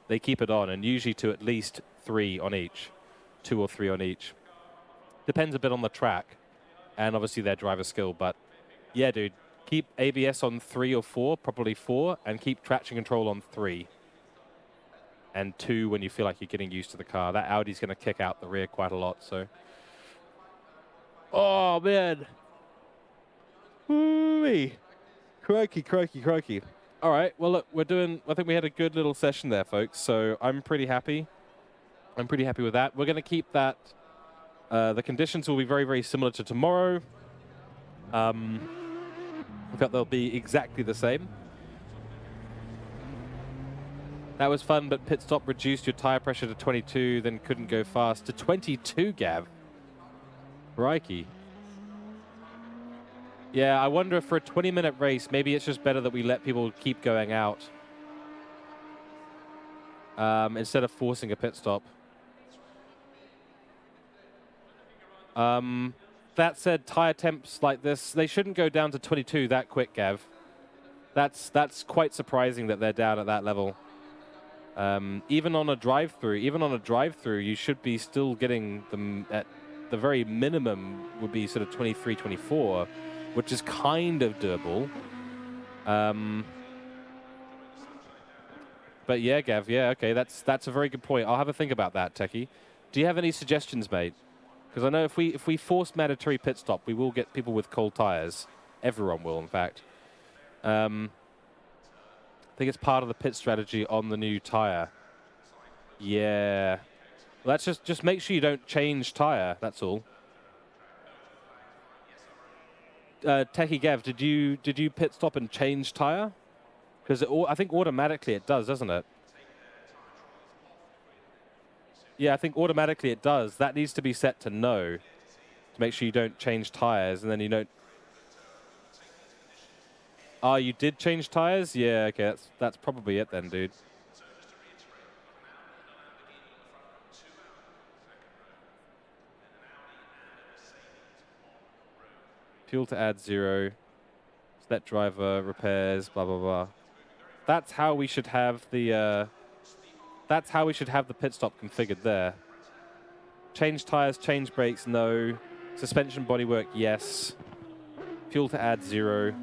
They keep it on, and usually to at least 3 on each, 2 or 3 on each. Depends a bit on the track, and obviously their driver skill. But yeah, dude, keep ABS on 3 or 4, probably 4, and keep traction control on 3. And 2 when you feel like you're getting used to the car. That Audi's going to kick out the rear quite a lot, so. Oh, man. Woo-wee. Crikey. All right, well, look, I think we had a good little session there, folks, so I'm pretty happy. I'm pretty happy with that. We're going to keep that. The conditions will be very, very similar to tomorrow. In fact, they'll be exactly the same. That was fun, but pit stop reduced your tire pressure to 22, then couldn't go fast. To 22, Gav? Crikey. Yeah, I wonder if for a 20-minute race, maybe it's just better that we let people keep going out. instead of forcing a pit stop. That said, tire temps like this, they shouldn't go down to 22 that quick, Gav. That's quite surprising that they're down at that level. Even on a drive-through, you should be still getting them at the very minimum would be sort of 23, 24, which is kind of doable. But yeah, Gav, yeah, okay, that's a very good point. I'll have a think about that, Techie. Do you have any suggestions, mate? Because I know if we force mandatory pit stop, we will get people with cold tires. Everyone will, in fact. I think it's part of the pit strategy on the new tire. Yeah. Well, that's just make sure you don't change tire. That's all. Techie Gav, did you pit stop and change tire? Because I think automatically it does, doesn't it? Yeah, I think automatically it does. That needs to be set to no, to make sure you don't change tires, and then you don't. Oh, you did change tires? Yeah, okay, that's probably it then, dude. Fuel to add 0. Let driver repairs, blah blah blah. That's how we should have the. That's how we should have the pit stop configured there. Change tires, change brakes, no. Suspension bodywork, yes. Fuel to add 0.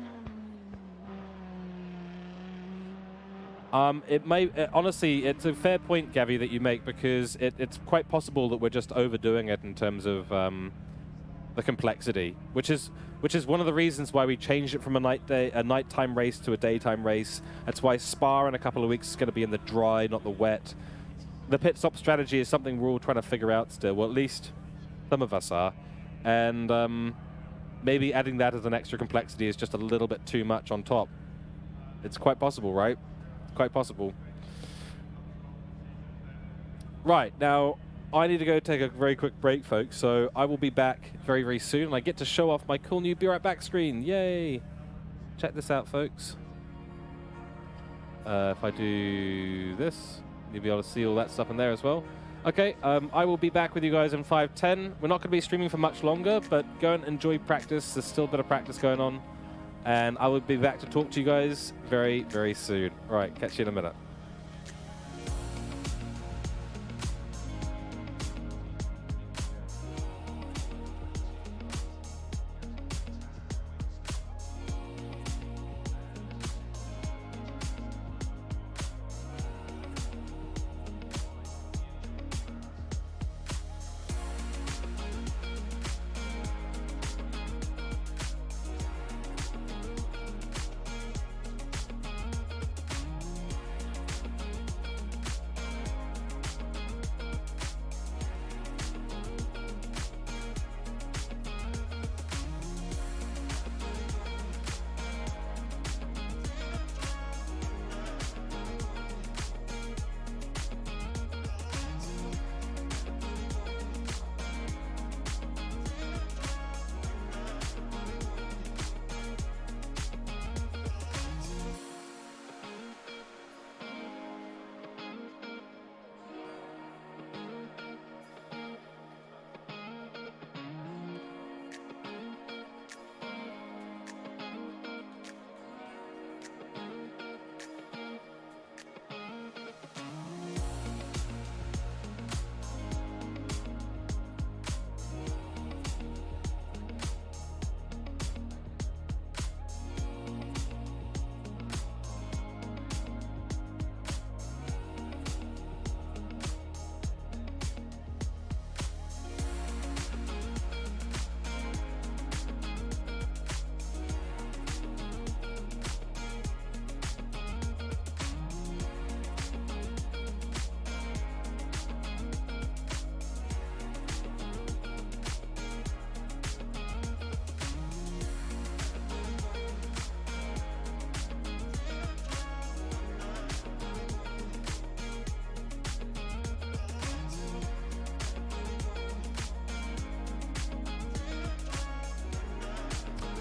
It may honestly, it's a fair point, Gavi, that you make, because it's quite possible that we're just overdoing it in terms of the complexity, which is one of the reasons why we changed it from a nighttime race to a daytime race. That's why Spa in a couple of weeks is going to be in the dry, not the wet. The pit stop strategy is something we're all trying to figure out still. Well, at least some of us are, and maybe adding that as an extra complexity is just a little bit too much on top. It's quite possible, right? Quite possible. Right, now I need to go take a very quick break, folks, so I will be back very, very soon, and I get to show off my cool new Be Right Back screen. Yay! Check this out, folks. If I do this, you'll be able to see all that stuff in there as well. Okay, I will be back with you guys in 5:10. We're not going to be streaming for much longer, but go and enjoy practice. There's still a bit of practice going on. And I will be back to talk to you guys very, very soon. All right, catch you in a minute.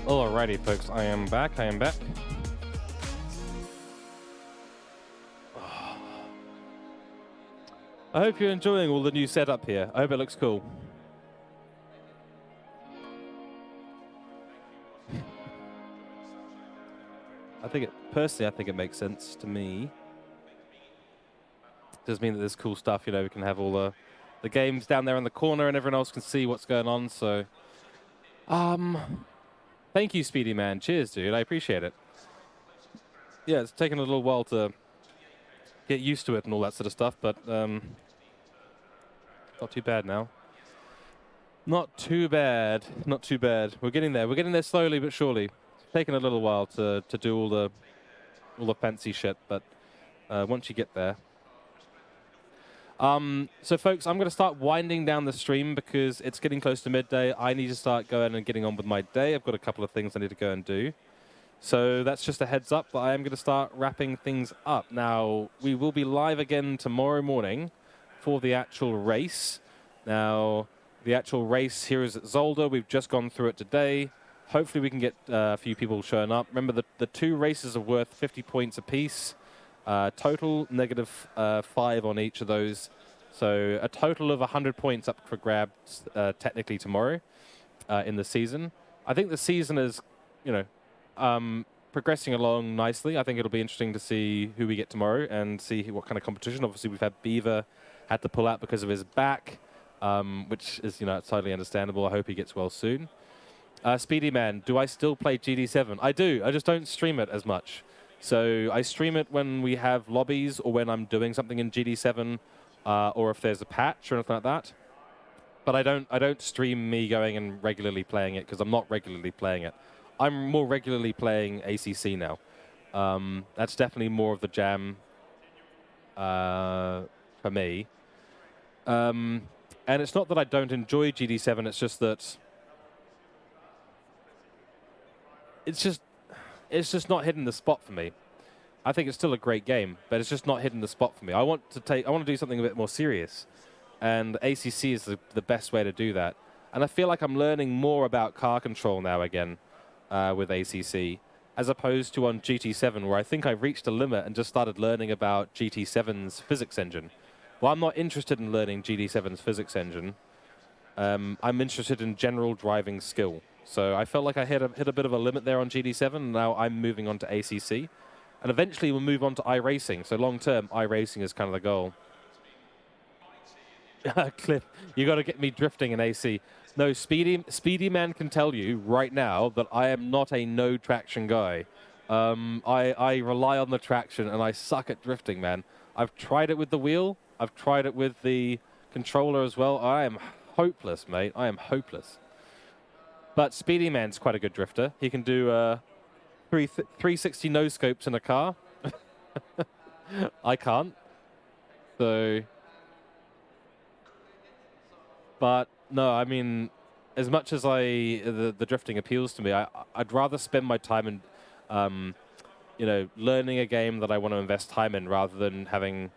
Alrighty, folks, I am back. I hope you're enjoying all the new setup here. I hope it looks cool. Personally, I think it makes sense to me. Does mean that there's cool stuff, you know, we can have all the games down there in the corner and everyone else can see what's going on, so... Thank you, Speedy Man. Cheers, dude. I appreciate it. Yeah, it's taken a little while to get used to it and all that sort of stuff, but not too bad now. Not too bad. Not too bad. We're getting there. We're getting there slowly but surely. It's taken a little while to do all the fancy shit, but once you get there. So, folks, I'm going to start winding down the stream because it's getting close to midday. I need to start going and getting on with my day. I've got a couple of things I need to go and do. So that's just a heads up that I am going to start wrapping things up. Now, we will be live again tomorrow morning for the actual race. Now, the actual race here is at Zolder. We've just gone through it today. Hopefully, we can get a few people showing up. Remember, the 2 races are worth 50 points apiece. Total -5 on each of those. So a total of 100 points up for grabs technically tomorrow in the season. I think the season is, you know, progressing along nicely. I think it'll be interesting to see who we get tomorrow and see what kind of competition. Obviously, we've had Beaver had to pull out because of his back, which is, you know, totally understandable. I hope he gets well soon. Speedy Man, do I still play GD7? I do. I just don't stream it as much. So I stream it when we have lobbies or when I'm doing something in GD7 or if there's a patch or anything like that. But I don't stream me going and regularly playing it because I'm not regularly playing it. I'm more regularly playing ACC now. That's definitely more of the jam for me. And it's not that I don't enjoy GD7, it's just that it's just not hitting the spot for me. I think it's still a great game, but it's just not hitting the spot for me. I want to do something a bit more serious, and ACC is the best way to do that. And I feel like I'm learning more about car control now again with ACC, as opposed to on GT7, where I think I've reached a limit and just started learning about GT7's physics engine. Well, I'm not interested in learning GT7's physics engine. I'm interested in general driving skill. So I felt like I hit a bit of a limit there on GD7, and now I'm moving on to ACC. And eventually we'll move on to iRacing. So long-term, iRacing is kind of the goal. Cliff, you got to get me drifting in AC. No, Speedy Man can tell you right now that I am not a no-traction guy. I rely on the traction, and I suck at drifting, man. I've tried it with the wheel. I've tried it with the controller as well. I am hopeless, mate. I am hopeless. But Speedy Man's quite a good drifter. He can do 360 no-scopes in a car. I can't. So... But, no, I mean, as much as the drifting appeals to me, I'd rather spend my time in, you know, learning a game that I want to invest time in rather than having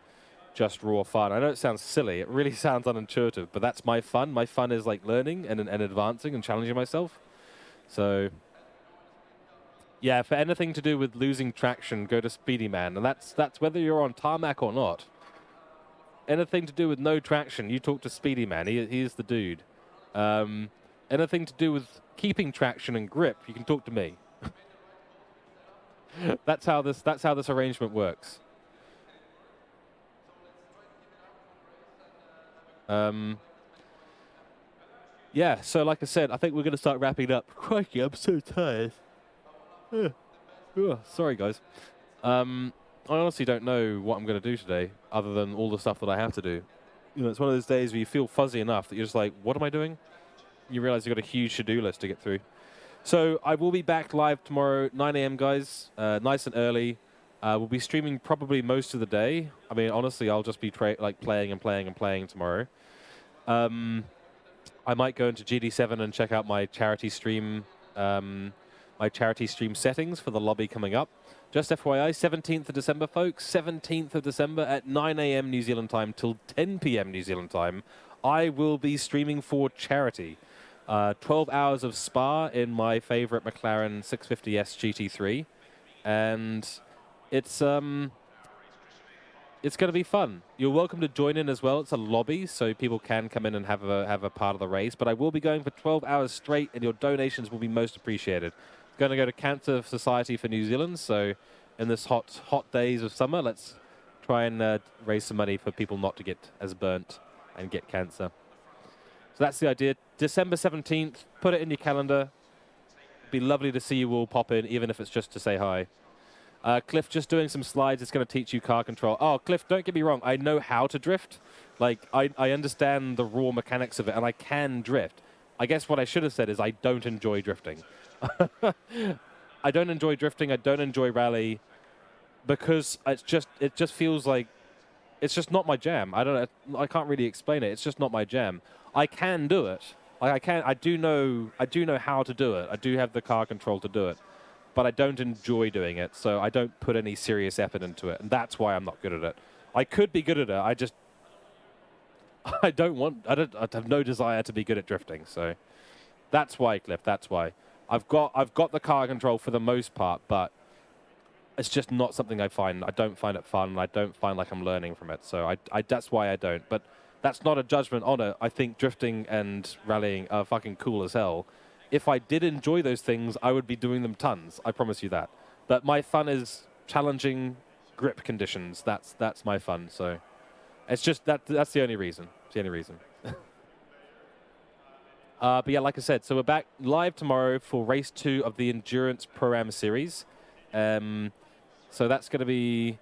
just raw fun. I know it sounds silly. It really sounds unintuitive, but that's my fun. My fun is like learning and advancing and challenging myself. So, yeah, for anything to do with losing traction, go to Speedy Man. And that's whether you're on tarmac or not. Anything to do with no traction, you talk to Speedy Man. He is the dude. Anything to do with keeping traction and grip, you can talk to me. That's how this arrangement works. Yeah, so like I said, I think we're going to start wrapping up. Crikey, I'm so tired. Sorry, guys. I honestly don't know what I'm going to do today, other than all the stuff that I have to do. You know, it's one of those days where you feel fuzzy enough that you're just like, what am I doing? You realize you've got a huge to-do list to get through. So I will be back live tomorrow, 9 a.m., guys, nice and early. We'll be streaming probably most of the day. I mean, honestly, I'll just be playing and playing and playing tomorrow. I might go into GD7 and check out my charity stream settings for the lobby coming up. Just FYI, 17th of December, folks. 17th of December at 9 a.m. New Zealand time till 10 p.m. New Zealand time. I will be streaming for charity. 12 hours of Spa in my favorite McLaren 650S GT3. And it's it's going to be fun. You're welcome to join in as well. It's a lobby, so people can come in and have a part of the race. But I will be going for 12 hours straight, and your donations will be most appreciated. It's going to go to Cancer Society for New Zealand. So in this hot days of summer, let's try and raise some money for people not to get as burnt and get cancer. So that's the idea. December 17th, put it in your calendar. It'd be lovely to see you all pop in, even if it's just to say hi. Cliff, just doing some slides. It's going to teach you car control. Oh, Cliff, don't get me wrong. I know how to drift. Like, I understand the raw mechanics of it, and I can drift. I guess what I should have said is I don't enjoy drifting. I don't enjoy drifting. I don't enjoy rally because it just feels like it's just not my jam. I can't really explain it. It's just not my jam. I can do it. I do know how to do it. I do have the car control to do it. But I don't enjoy doing it, so I don't put any serious effort into it, and that's why I'm not good at it. I could be good at it. I have no desire to be good at drifting, so that's why, Cliff. That's why I've got the car control for the most part, but it's just not something I don't find it fun, and I don't find like I'm learning from it. So that's why I don't. But that's not a judgment on it. I think drifting and rallying are fucking cool as hell. If I did enjoy those things, I would be doing them tons. I promise you that. But my fun is challenging grip conditions. That's my fun. So it's just that's the only reason. It's the only reason. But yeah, like I said, so we're back live tomorrow for race 2 of the Endurance Pro-Am series. So that's going to be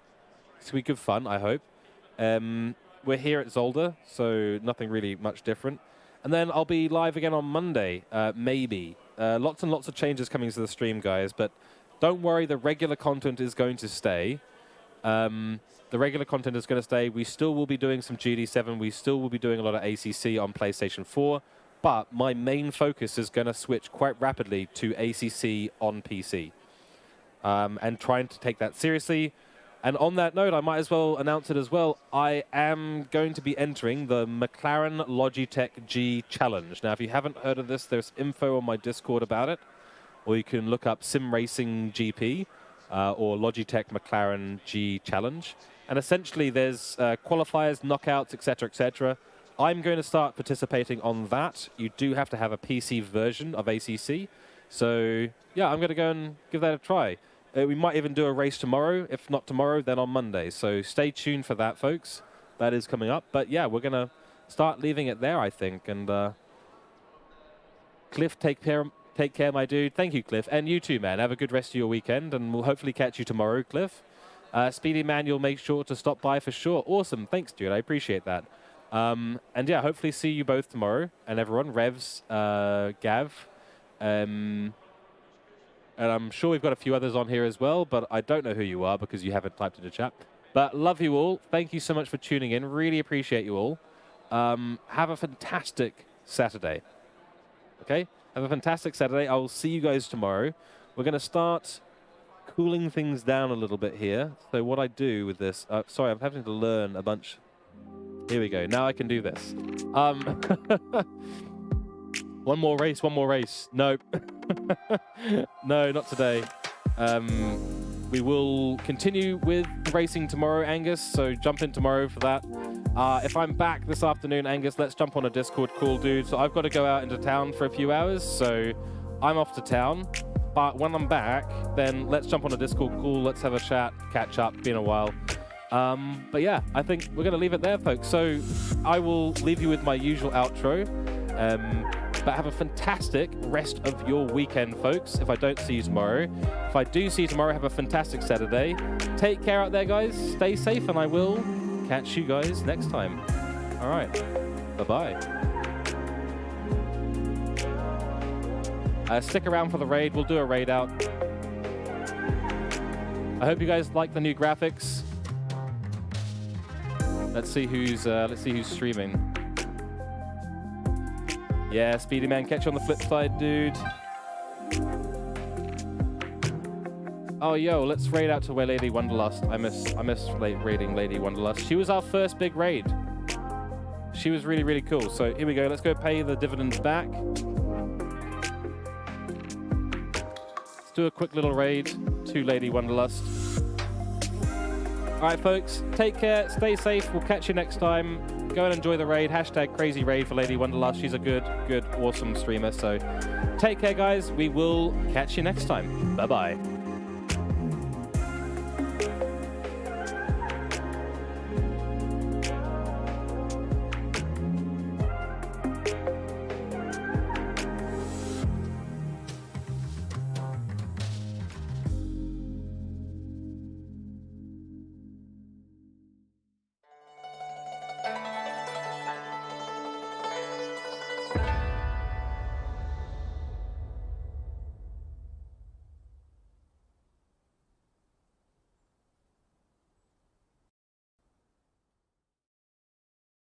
good fun, I hope. We're here at Zolder, so nothing really much different. And then I'll be live again on Monday, maybe. Lots and lots of changes coming to the stream, guys. But don't worry, the regular content is going to stay. The regular content is going to stay. We still will be doing some GD7. We still will be doing a lot of ACC on PlayStation 4. But my main focus is going to switch quite rapidly to ACC on PC. And trying to take that seriously. And on that note, I might as well announce it as well. I am going to be entering the McLaren Logitech G Challenge. Now, if you haven't heard of this, there's info on my Discord about it. Or you can look up Sim Racing GP or Logitech McLaren G Challenge. And essentially, there's qualifiers, knockouts, etc., etc. I'm going to start participating on that. You do have to have a PC version of ACC. So, yeah, I'm going to go and give that a try. We might even do a race tomorrow. If not tomorrow, then on Monday. So stay tuned for that, folks. That is coming up. But yeah, we're going to start leaving it there, I think. And Cliff, take care, my dude. Thank you, Cliff. And you too, man. Have a good rest of your weekend. And we'll hopefully catch you tomorrow, Cliff. Speedy Man, you'll make sure to stop by for sure. Awesome. Thanks, dude. I appreciate that. And yeah, hopefully see you both tomorrow. And everyone, Revs, Gav, and I'm sure we've got a few others on here as well, but I don't know who you are because you haven't typed in the chat. But love you all. Thank you so much for tuning in. Really appreciate you all. Have a fantastic Saturday. Okay? Have a fantastic Saturday. I will see you guys tomorrow. We're going to start cooling things down a little bit here. So what I do with this... sorry, I'm having to learn a bunch. Here we go. Now I can do this. One more race. Nope. No, not today. We will continue with racing tomorrow, Angus, so jump in tomorrow for that. If I'm back this afternoon, Angus, let's jump on a Discord call, dude. So I've got to go out into town for a few hours, so I'm off to town. But when I'm back, then let's jump on a Discord call. Let's have a chat, catch up. Been a while. But yeah, I think we're going to leave it there, folks. So I will leave you with my usual outro. But have a fantastic rest of your weekend, folks, if I don't see you tomorrow. If I do see you tomorrow, have a fantastic Saturday. Take care out there, guys. Stay safe, and I will catch you guys next time. All right. Bye-bye. Stick around for the raid. We'll do a raid out. I hope you guys like the new graphics. Let's see who's streaming. Yeah, Speedy Man, catch you on the flip side, dude. Oh, yo, let's raid out to where Lady Wonderlust. I miss raiding Lady Wonderlust. She was our first big raid. She was really, really cool. So here we go. Let's go pay the dividends back. Let's do a quick little raid to Lady Wonderlust. All right, folks, take care, stay safe. We'll catch you next time. Go and enjoy the raid. Hashtag crazy raid for Lady Wonderlust. She's a good, awesome streamer. So take care, guys. We will catch you next time. Bye-bye.